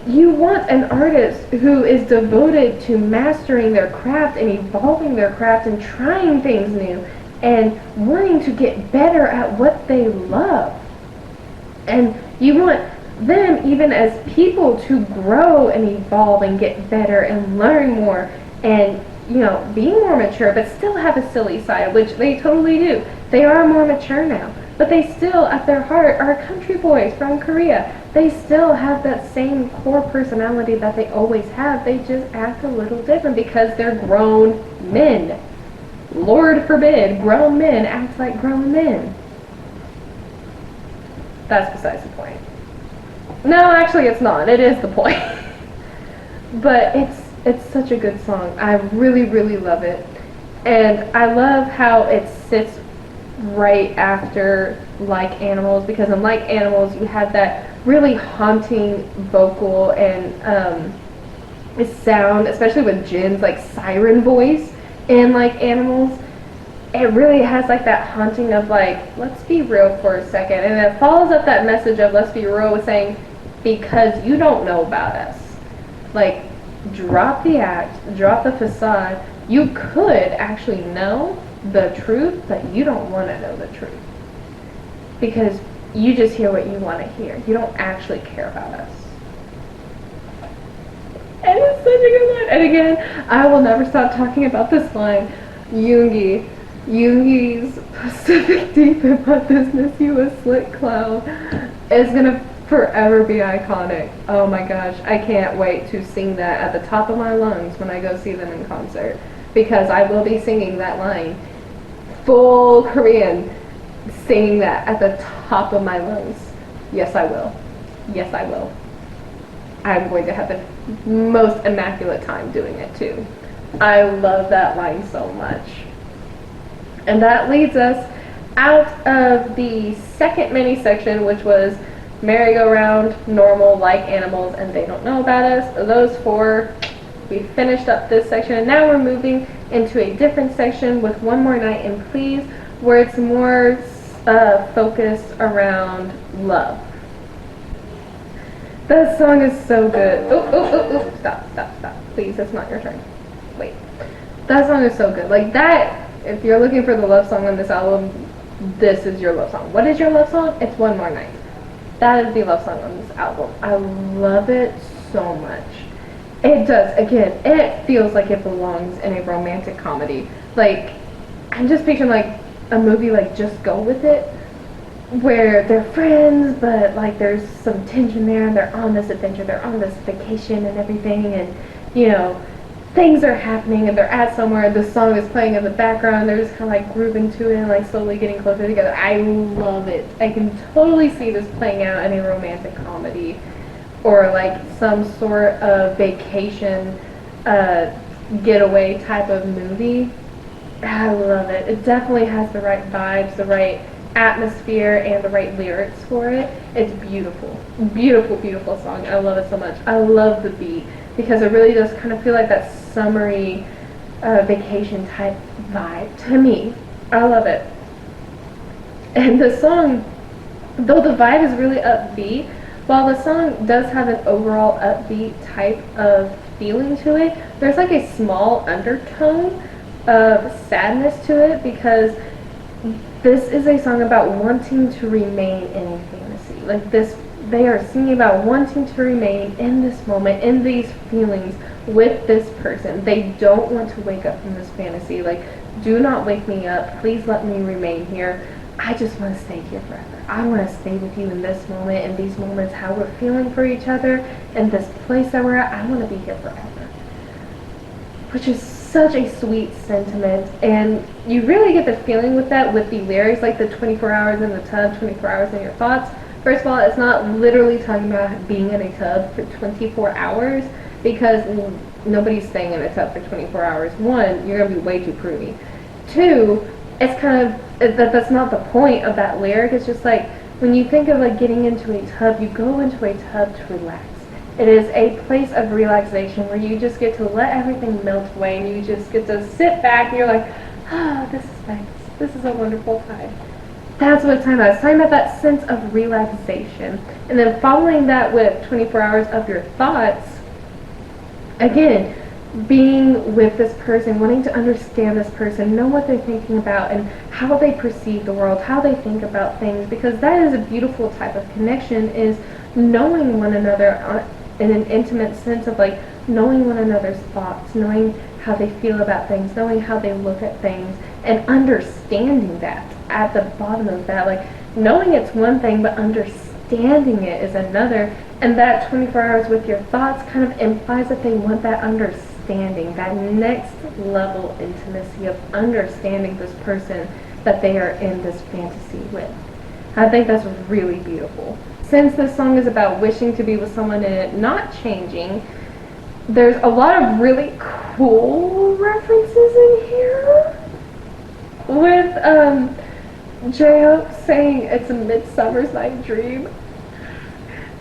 You want an artist who is devoted to mastering their craft and evolving their craft and trying things new and wanting to get better at what they love. And you want them, even as people, to grow and evolve and get better and learn more and, be more mature, but still have a silly side, which they totally do. They are more mature now. But they still, at their heart, are country boys from Korea. They still have that same core personality that they always have. They just act a little different because they're grown men. Lord forbid, grown men act like grown men. That's besides the point. No, actually it's not. It is the point. But it's such a good song. I really, really love it. And I love how it sits right after Like Animals, because in Like Animals you have that really haunting vocal and sound, especially with Jin's like siren voice in Like Animals. It really has like that haunting of like, let's be real for a second, and it follows up that message of let's be real with saying, because you don't know about us. Like, drop the act, drop the facade. You could actually know the truth, but you don't want to know the truth because you just hear what you want to hear. You don't actually care about us. And it's such a good line. And again, I will never stop talking about this line. Yoongi's Pacific Deep in my business, you a slick clown, is gonna forever be iconic. Oh my gosh, I can't wait to sing that at the top of my lungs when I go see them in concert, because I will be singing that line full Korean, singing that at the top of my lungs. Yes, I will. Yes, I will. I'm going to have the most immaculate time doing it too. I love that line so much. And that leads us out of the second mini section, which was merry-go-round, normal, like animals, and they don't know about us. Those four, we finished up this section, and now we're moving into a different section with One More Night and Please, where it's more focused around love. That song is so good. Oh, stop. Please, it's not your turn. Wait. That song is so good. Like that, if you're looking for the love song on this album, this is your love song. What is your love song? It's One More Night. That is the love song on this album. I love it so much. It does. Again, it feels like it belongs in a romantic comedy. Like, I'm just picturing like a movie like Just Go With It, where they're friends, but like there's some tension there, and they're on this adventure, they're on this vacation and everything, and you know, things are happening, and they're at somewhere, the song is playing in the background, they're just kind of like grooving to it and like slowly getting closer together. I love it. I can totally see this playing out in a romantic comedy or like some sort of vacation getaway type of movie. I love it. It definitely has the right vibes, the right atmosphere, and the right lyrics for it. It's beautiful. Beautiful song. I love it so much. I love the beat, because it really does kind of feel like that summery vacation type vibe to me. I love it. And the song, though the vibe is really upbeat, while the song does have an overall upbeat type of feeling to it, there's like a small undertone of sadness to it, because this is a song about wanting to remain in a fantasy. Like this, they are singing about wanting to remain in this moment, in these feelings with this person. They don't want to wake up from this fantasy. Like, do not wake me up. Please let me remain here. I just want to stay here forever. I want to stay with you in this moment, in these moments, how we're feeling for each other, and this place that we're at. I want to be here forever. Which is such a sweet sentiment, and you really get the feeling with that with the lyrics, like the 24 hours in the tub, 24 hours in your thoughts. First of all, it's not literally talking about being in a tub for 24 hours, because nobody's staying in a tub for 24 hours. One, you're going to be way too prudy. Two, it's kind of, that's not the point of that lyric. It's just like, when you think of like getting into a tub, you go into a tub to relax. It is a place of relaxation where you just get to let everything melt away, and you just get to sit back and you're like, ah, this is nice. This is a wonderful time. That's what it's talking about. It's talking about that sense of relaxation. And then following that with 24 hours of your thoughts, again, being with this person, wanting to understand this person, know what they're thinking about and how they perceive the world, how they think about things, because that is a beautiful type of connection, is knowing one another in an intimate sense of like knowing one another's thoughts, knowing how they feel about things, knowing how they look at things, and understanding that at the bottom of that. Like, knowing it's one thing, but understanding it is another. And that 24 hours with your thoughts kind of implies that they want that understanding, that next level intimacy of understanding this person that they are in this fantasy with. I think that's really beautiful. Since this song is about wishing to be with someone and it not changing, there's a lot of really cool references in here. With J-Hope saying it's a Midsummer's Night Dream.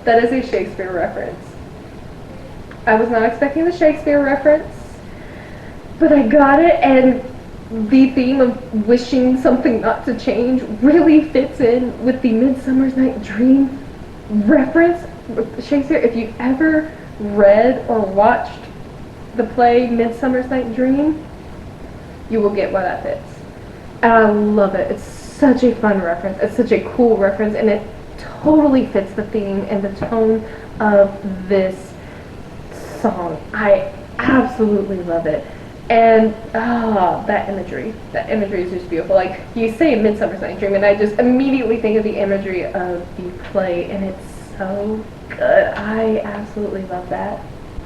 That is a Shakespeare reference. I was not expecting the Shakespeare reference, but I got it, and the theme of wishing something not to change really fits in with the Midsummer's Night Dream reference. Shakespeare, if you've ever read or watched the play Midsummer's Night Dream, you will get why that fits. And I love it. It's such a fun reference. It's such a cool reference, and it totally fits the theme and the tone of this song. I absolutely love it. And that imagery is just beautiful. Like, you say Midsummer's Night Dream, and I just immediately think of the imagery of the play, and it's so good. I absolutely love that.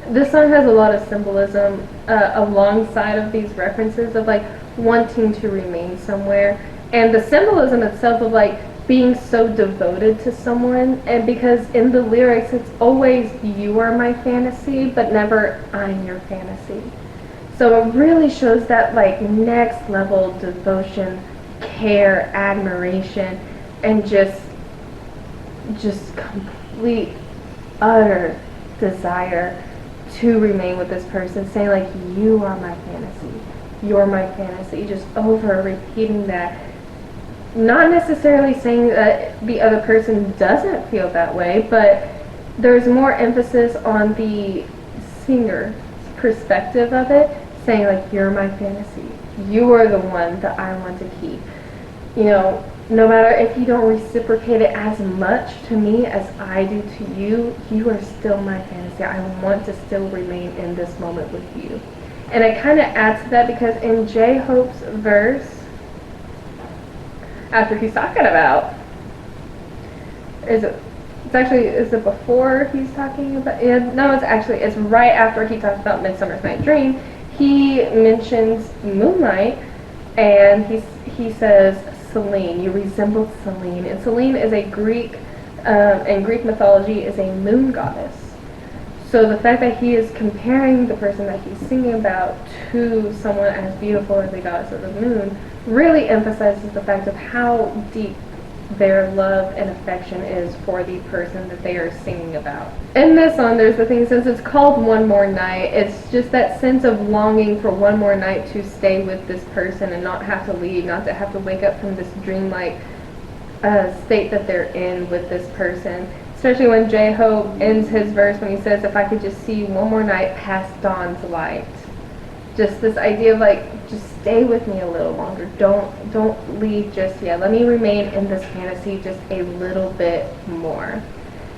This song has a lot of symbolism alongside of these references of like wanting to remain somewhere, and the symbolism itself of like being so devoted to someone. And because in the lyrics it's always you are my fantasy, but never I'm your fantasy. So it really shows that like next level devotion, care, admiration, and just complete utter desire to remain with this person, saying like, you are my fantasy, you're my fantasy, just over repeating that. Not necessarily saying that the other person doesn't feel that way, but there's more emphasis on the singer's perspective of it, saying like, you're my fantasy, you are the one that I want to keep. You know, no matter if you don't reciprocate it as much to me as I do to you, you are still my fantasy. I want to still remain in this moment with you. And I kind of add to that because in J-Hope's verse, after he's talking about, is it before he's talking about, no, it's right after he talks about Midsummer's Night Dream. He mentions moonlight, and he says, Selene, you resembled Selene. And Selene is a Greek, in Greek mythology, is a moon goddess. So the fact that he is comparing the person that he's singing about to someone as beautiful as the goddess of the moon really emphasizes the fact of how deep their love and affection is for the person that they are singing about. In this song, there's the thing, since it's called One More Night, it's just that sense of longing for one more night to stay with this person and not have to leave, not to have to wake up from this dreamlike state that they're in with this person. Especially when J-Hope ends his verse when he says, if I could just see one more night past dawn's light. Just this idea of like, just stay with me a little longer. Don't leave just yet. Let me remain in this fantasy just a little bit more.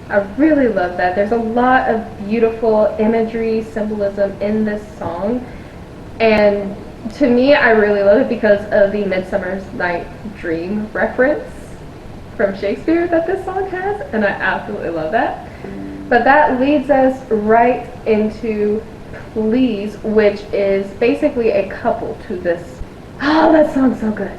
I really love that. There's a lot of beautiful imagery, symbolism in this song. And to me, I really love it because of the Midsummer's Night Dream reference from Shakespeare that this song has. And I absolutely love that. But that leads us right into Please, which is basically a couple to this. Oh, that song's so good.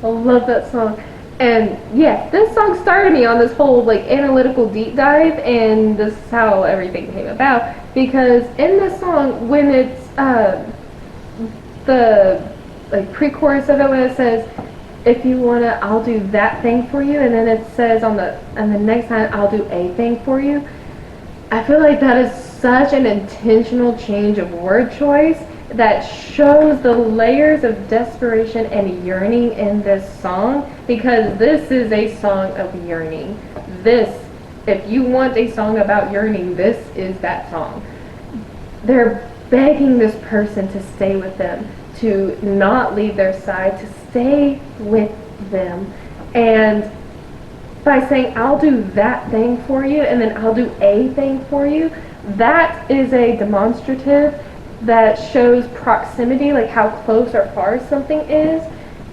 I love that song. And yeah, this song started me on this whole like analytical deep dive, and this is how everything came about. Because in this song, when it's the like pre-chorus of it, when it says, if you wanna, I'll do that thing for you, and then it says on the next line, I'll do a thing for you. I feel like that is such an intentional change of word choice that shows the layers of desperation and yearning in this song, because this is a song of yearning. If you want a song about yearning, this is that song. They're begging this person to stay with them, to not leave their side, to stay with them. And by saying, I'll do that thing for you, and then I'll do a thing for you, that is a demonstrative that shows proximity, like how close or far something is.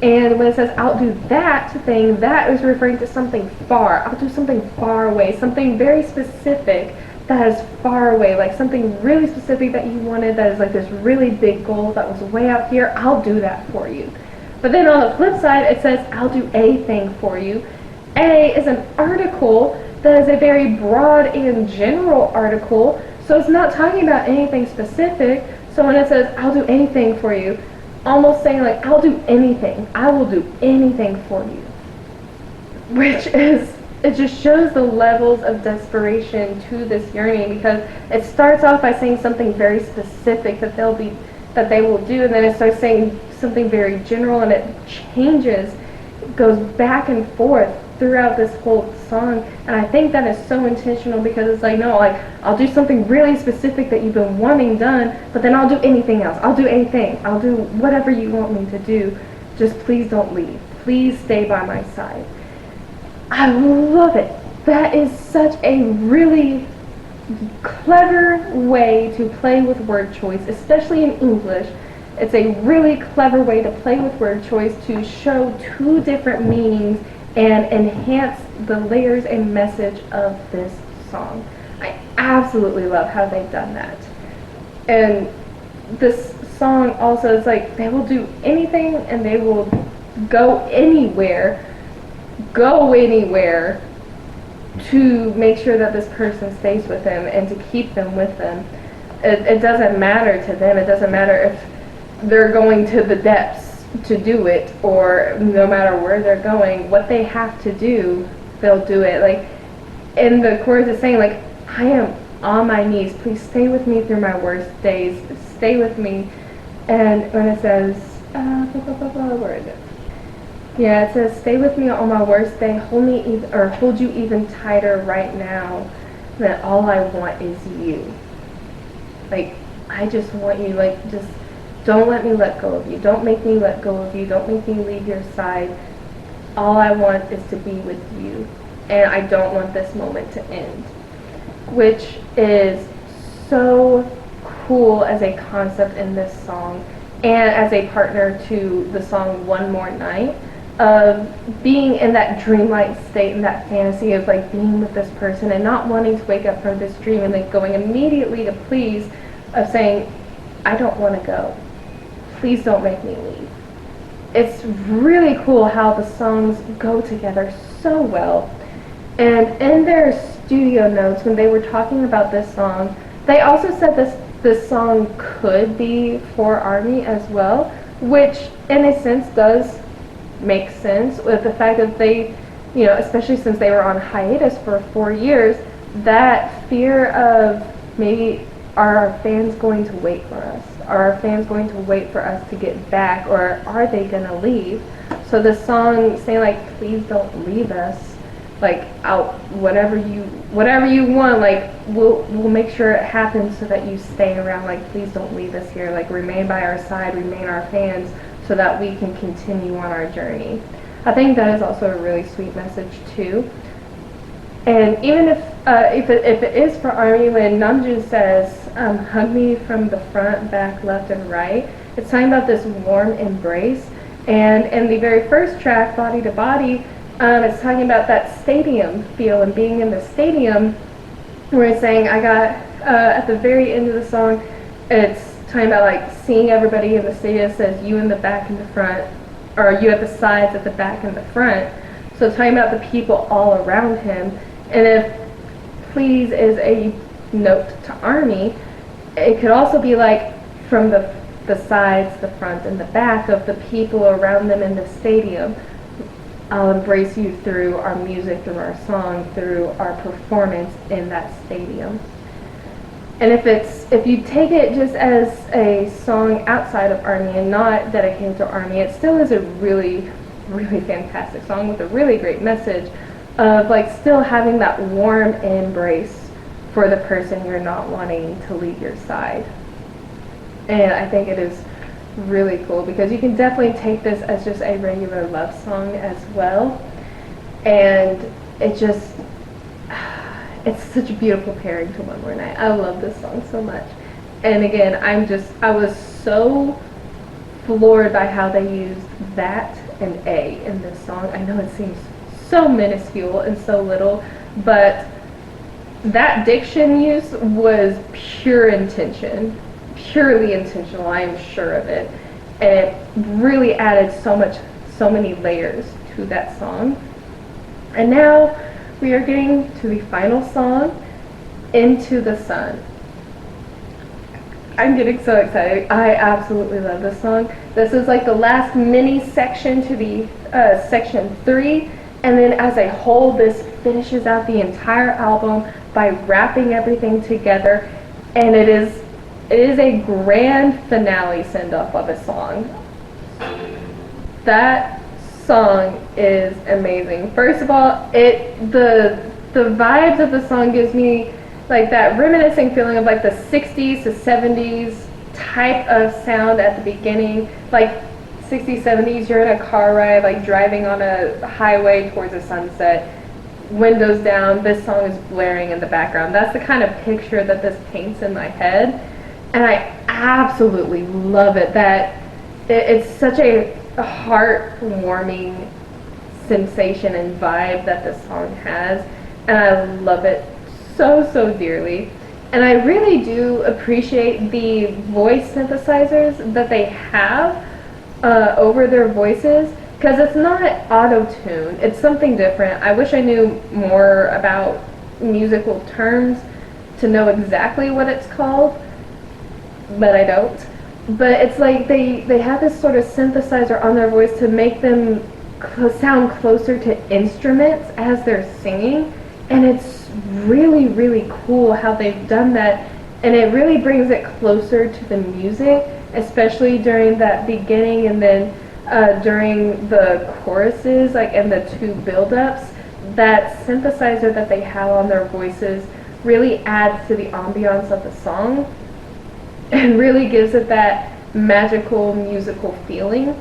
And when it says, I'll do that thing, that is referring to something far. I'll do something far away, something very specific that is far away, like something really specific that you wanted, that is like this really big goal that was way out here. I'll do that for you. But then on the flip side, it says, I'll do a thing for you. A is an article that is a very broad and general article, so it's not talking about anything specific. So when it says, I'll do anything for you, almost saying like, I'll do anything, I will do anything for you. Which is, it just shows the levels of desperation to this yearning, because it starts off by saying something very specific that they will do, and then it starts saying something very general, and it changes, goes back and forth throughout this whole song. And I think that is so intentional, because it's like, no, like, I'll do something really specific that you've been wanting done, but then I'll do anything else. I'll do anything. I'll do whatever you want me to do. Just please don't leave. Please stay by my side. I love it. That is such a really clever way to play with word choice, especially in English. It's a really clever way to play with word choice to show two different meanings and enhance the layers and message of this song. I absolutely love how they've done that. And this song also is like, they will do anything and they will go anywhere to make sure that this person stays with them and to keep them with them. It doesn't matter to them. It doesn't matter if they're going to the depths to do it, or no matter where they're going, what they have to do, they'll do it. Like, in the chorus is saying, like, I am on my knees, please stay with me through my worst days, stay with me. And when it says, where is it? Yeah, it says, stay with me on my worst day, hold you even tighter right now, that all I want is you. Like, I just want you, like, just don't let me let go of you. Don't make me let go of you. Don't make me leave your side. All I want is to be with you. And I don't want this moment to end. Which is so cool as a concept in this song, and as a partner to the song One More Night, of being in that dreamlike state and that fantasy of like being with this person and not wanting to wake up from this dream and then going immediately to please, of saying, I don't want to go. Please don't make me leave. It's really cool how the songs go together so well. And in their studio notes, when they were talking about this song, they also said this song could be for ARMY as well, which in a sense does make sense with the fact that they, you know, especially since they were on hiatus for 4 years, that fear of maybe, are our fans going to wait for us? Are our fans going to wait for us to get back, or are they gonna leave? So the song saying like, please don't leave us, like, out, whatever you want, like, we'll make sure it happens so that you stay around, like, please don't leave us here, like, remain by our side, remain our fans, so that we can continue on our journey. I think that is also a really sweet message too. And even if it is for ARMY, when Namjoon says, hug me from the front, back, left, and right, it's talking about this warm embrace. And in the very first track, Body to Body, it's talking about that stadium feel and being in the stadium, where it's saying, I got, at the very end of the song, it's talking about like seeing everybody in the stadium, says you in the back and the front, or you at the sides, at the back and the front. So it's talking about the people all around him. And if please is a note to ARMY, it could also be like from the sides, the front, and the back of the people around them in the stadium. I'll embrace you through our music, through our song, through our performance in that stadium. And if you take it just as a song outside of ARMY and not dedicated to ARMY, it still is a really, really fantastic song with a really great message of like still having that warm embrace for the person you're not wanting to leave your side. And I think it is really cool because you can definitely take this as just a regular love song as well. And it's such a beautiful pairing to One More Night. I love this song so much. And again, I was so floored by how they used that and A in this song. I know it seems so minuscule and so little, but that diction use was pure intention, purely intentional, I am sure of it. And it really added so many layers to that song. And now we are getting to the final song, Into the Sun. I'm getting so excited. I absolutely love this song. This is like the last mini section to the section 3, and then as a whole this finishes out the entire album by wrapping everything together, and it is a grand finale send-off of a song. That song is amazing. First of all, the vibes of the song gives me like that reminiscing feeling of like the 60s to 70s type of sound at the beginning, like 60s, 70s, you're in a car ride, like driving on a highway towards a sunset. windows down, this song is blaring in the background. That's the kind of picture that this paints in my head, and I absolutely love it. That it's such a heartwarming sensation and vibe that this song has, and I love it so dearly. And I really do appreciate the voice synthesizers that they have over their voices, because it's not auto-tune, it's something different. I wish I knew more about musical terms to know exactly what it's called, but I don't. But it's like they have this sort of synthesizer on their voice to make them sound closer to instruments as they're singing, and it's really cool how they've done that, and it really brings it closer to the music, especially during that beginning and then during the choruses, like in the two build-ups. That synthesizer that they have on their voices really adds to the ambiance of the song and really gives it that magical musical feeling.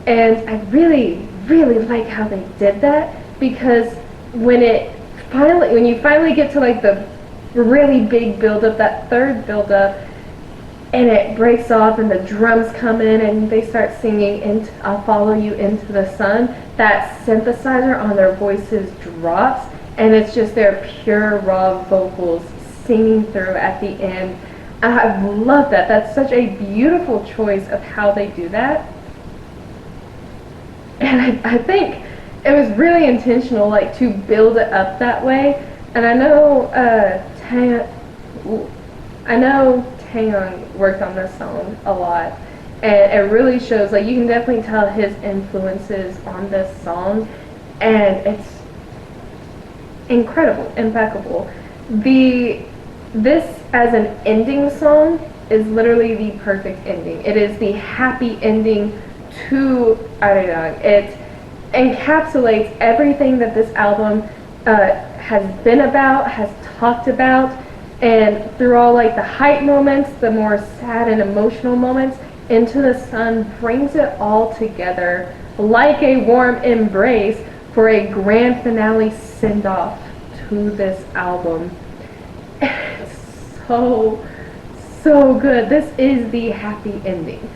And I really like how they did that, because when you finally get to like the really big build-up, that third build-up, and it breaks off and the drums come in and they start singing I'll Follow You Into the Sun, that synthesizer on their voices drops, and it's just their pure raw vocals singing through at the end. I love that. That's such a beautiful choice of how they do that. And I think it was really intentional, like, to build it up that way. And I know Taeyong worked on this song a lot, and it really shows. Like, you can definitely tell his influences on this song, and it's incredible, impeccable. This as an ending song is literally the perfect ending. It is the happy ending to Arirang. It encapsulates everything that this album has been about, has talked about, and through all like the hype moments, the more sad and emotional moments, Into the Sun brings it all together like a warm embrace for a grand finale send-off to this album. It's so good. This is the happy ending.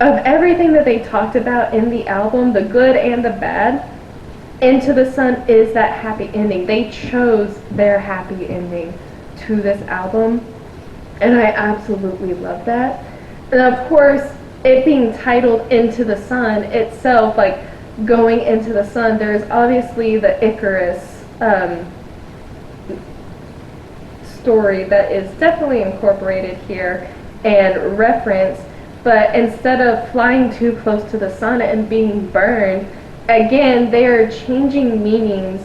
Of everything that they talked about in the album, the good and the bad, Into the Sun is that happy ending. They chose their happy ending to this album, and I absolutely love that. And of course, it being titled Into the Sun itself, like going into the sun, there's obviously the Icarus story that is definitely incorporated here and referenced. But instead of flying too close to the sun and being burned, again, they are changing meanings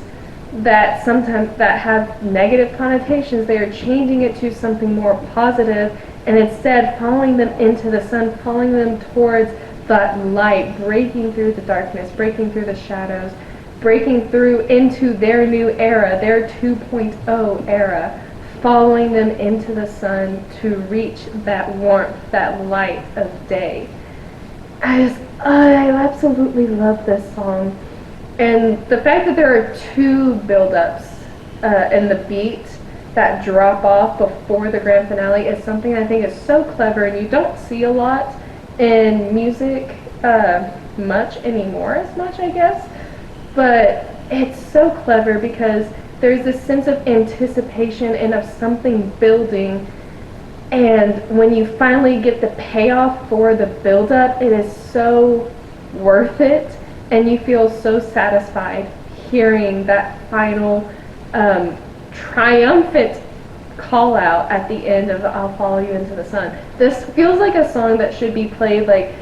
that sometimes that have negative connotations. They are changing it to something more positive, and instead following them into the sun, following them towards that light, breaking through the darkness, breaking through the shadows, breaking through into their new era, their 2.0 era, following them into the sun to reach that warmth, that light of day. I absolutely love this song. And the fact that there are two build-ups in the beat that drop off before the grand finale is something I think is so clever, and you don't see a lot in music much anymore, as much I guess, but it's so clever because there's this sense of anticipation and of something building, and when you finally get the payoff for the build-up, it is so worth it, and you feel so satisfied hearing that final triumphant call out at the end of I'll Follow You Into the Sun. This feels like a song that should be played like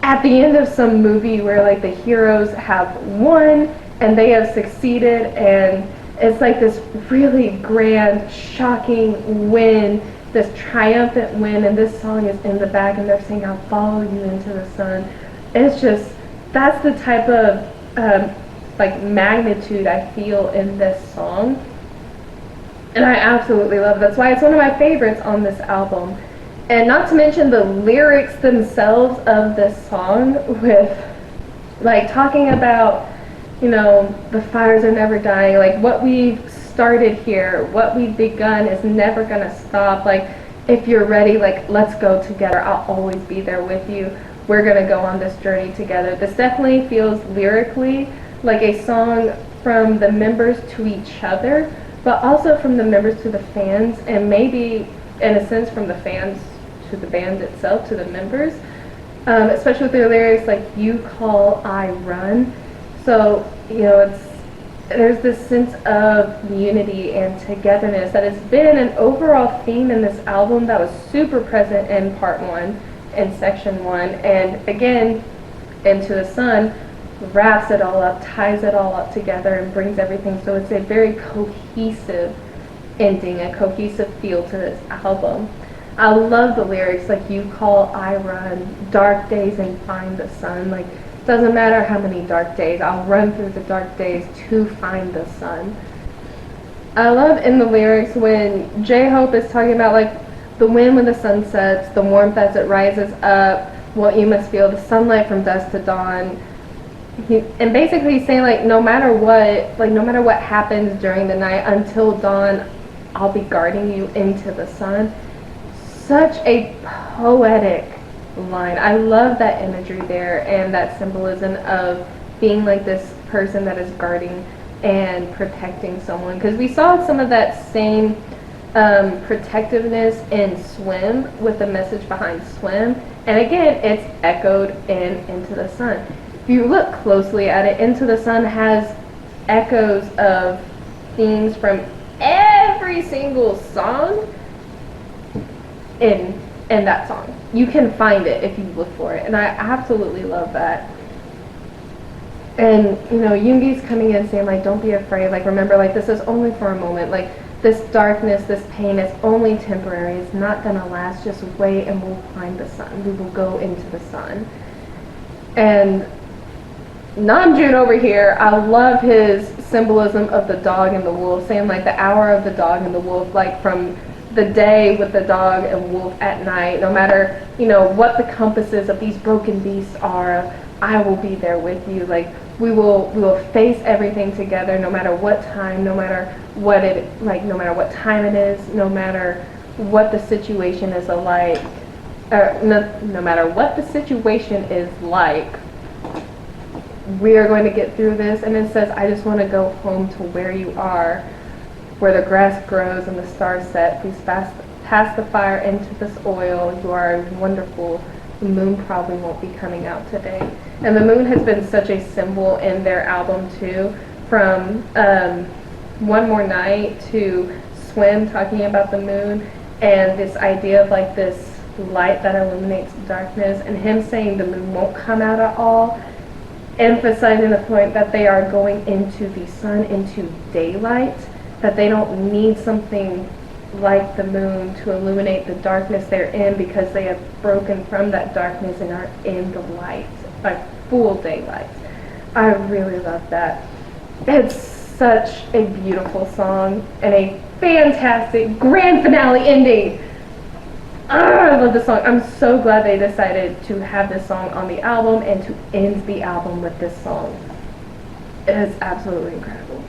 at the end of some movie where like the heroes have won and they have succeeded, and it's like this really grand, shocking win, this triumphant win, and this song is in the back and they're saying I'll follow you into the sun. It's just, that's the type of like magnitude I feel in this song, and I absolutely love it. That's why it's one of my favorites on this album. And not to mention the lyrics themselves of this song, with like talking about, you know, the fires are never dying. Like, what we've started here, what we've begun is never gonna stop. Like, if you're ready, like, let's go together. I'll always be there with you. We're gonna go on this journey together. This definitely feels lyrically like a song from the members to each other, but also from the members to the fans, and maybe in a sense from the fans to the band itself, to the members, especially with their lyrics like "You call, I run." So, you know, there's this sense of unity and togetherness that has been an overall theme in this album that was super present in part 1, in section 1, and again, Into the Sun wraps it all up, ties it all up together, and brings everything. So it's a very cohesive ending, a cohesive feel to this album. I love the lyrics like "You call, I run, dark days and find the sun." Like, doesn't matter how many dark days, I'll run through the dark days to find the sun. I love in the lyrics when J-Hope is talking about like the wind when the sun sets, the warmth as it rises up, what you must feel, the sunlight from dusk to dawn. And basically he's saying like no matter what happens during the night until dawn, I'll be guarding you into the sun. Such a poetic line. I love that imagery there and that symbolism of being like this person that is guarding and protecting someone, because we saw some of that same protectiveness in Swim with the message behind Swim, and again it's echoed in Into the Sun. If you look closely at it, Into the Sun has echoes of themes from every single song in that song. You can find it if you look for it, and I absolutely love that. And you know, Yoongi's coming in saying like, don't be afraid, like remember, like this is only for a moment, like this darkness, this pain is only temporary, it's not gonna last, just wait and we'll find the sun, we will go into the sun. And Namjoon over here, I love his symbolism of the dog and the wolf, saying like the hour of the dog and the wolf, like from the day with the dog and wolf at night, no matter, you know, what the compasses of these broken beasts are, I will be there with you. Like we will face everything together, no matter what time, no matter what no matter what time it is, no matter what the situation is alike, no matter what the situation is like, we are going to get through this. And it says, I just want to go home to where you are, where the grass grows and the stars set. Please pass the fire into this oil. You are wonderful. The moon probably won't be coming out today. And the moon has been such a symbol in their album too, from One More Night to Swim, talking about the moon and this idea of like this light that illuminates darkness, and him saying the moon won't come out at all, emphasizing the point that they are going into the sun, into daylight, that they don't need something like the moon to illuminate the darkness they're in, because they have broken from that darkness and are in the light, like full daylight. I really love that. It's such a beautiful song and a fantastic grand finale ending. I love this song. I'm so glad they decided to have this song on the album and to end the album with this song. It is absolutely incredible.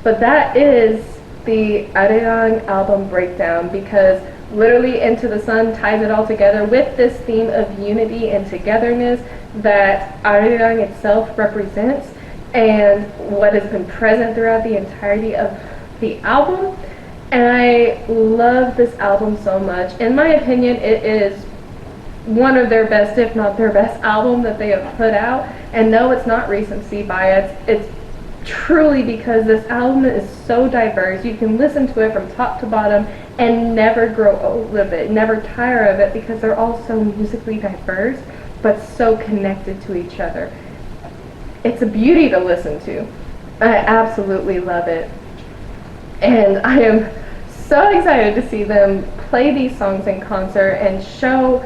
But that is the Arirang album breakdown, because literally Into the Sun ties it all together with this theme of unity and togetherness that Arirang itself represents, and what has been present throughout the entirety of the album. And I love this album so much. In my opinion, it is one of their best, if not their best album that they have put out. And no, it's not recency bias. It's truly because this album is so diverse. You can listen to it from top to bottom and never grow old of it, never tire of it, because they're all so musically diverse but so connected to each other. It's a beauty to listen to. I absolutely love it. And I am so excited to see them play these songs in concert and show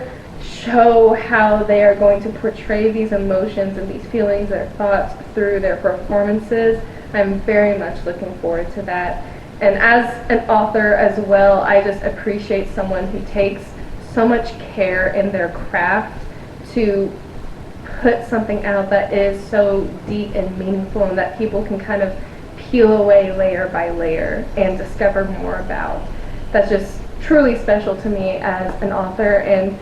how they are going to portray these emotions and these feelings, their thoughts through their performances. I'm very much looking forward to that. And as an author as well, I just appreciate someone who takes so much care in their craft to put something out that is so deep and meaningful and that people can kind of peel away layer by layer and discover more about. That's just truly special to me as an author, and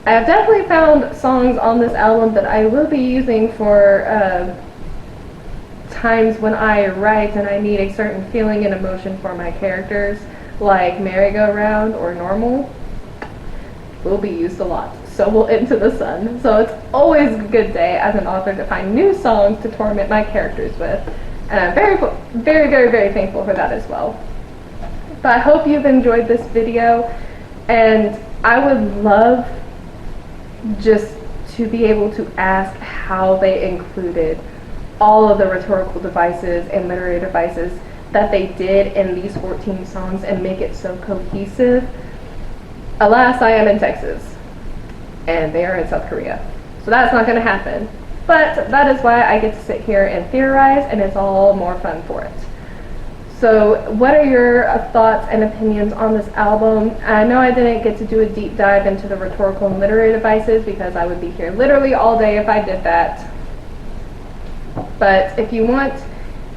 I have definitely found songs on this album that I will be using for times when I write and I need a certain feeling and emotion for my characters, like Merry-Go-Round or Normal will be used a lot. So will Into the Sun. So it's always a good day as an author to find new songs to torment my characters with. And I'm very thankful for that as well. But I hope you've enjoyed this video, and I would love just to be able to ask how they included all of the rhetorical devices and literary devices that they did in these 14 songs and make it so cohesive. Alas, I am in Texas, and they are in South Korea. So that's not going to happen. But that is why I get to sit here and theorize, and it's all more fun for it. So what are your thoughts and opinions on this album? I know I didn't get to do a deep dive into the rhetorical and literary devices because I would be here literally all day if I did that. But if you want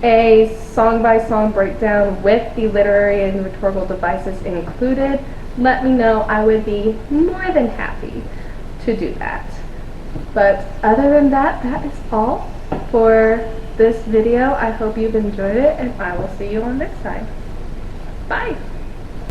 a song-by-song breakdown with the literary and rhetorical devices included, let me know. I would be more than happy to do that. But other than that, that is all for this video. I hope you've enjoyed it, and I will see you on next time. Bye!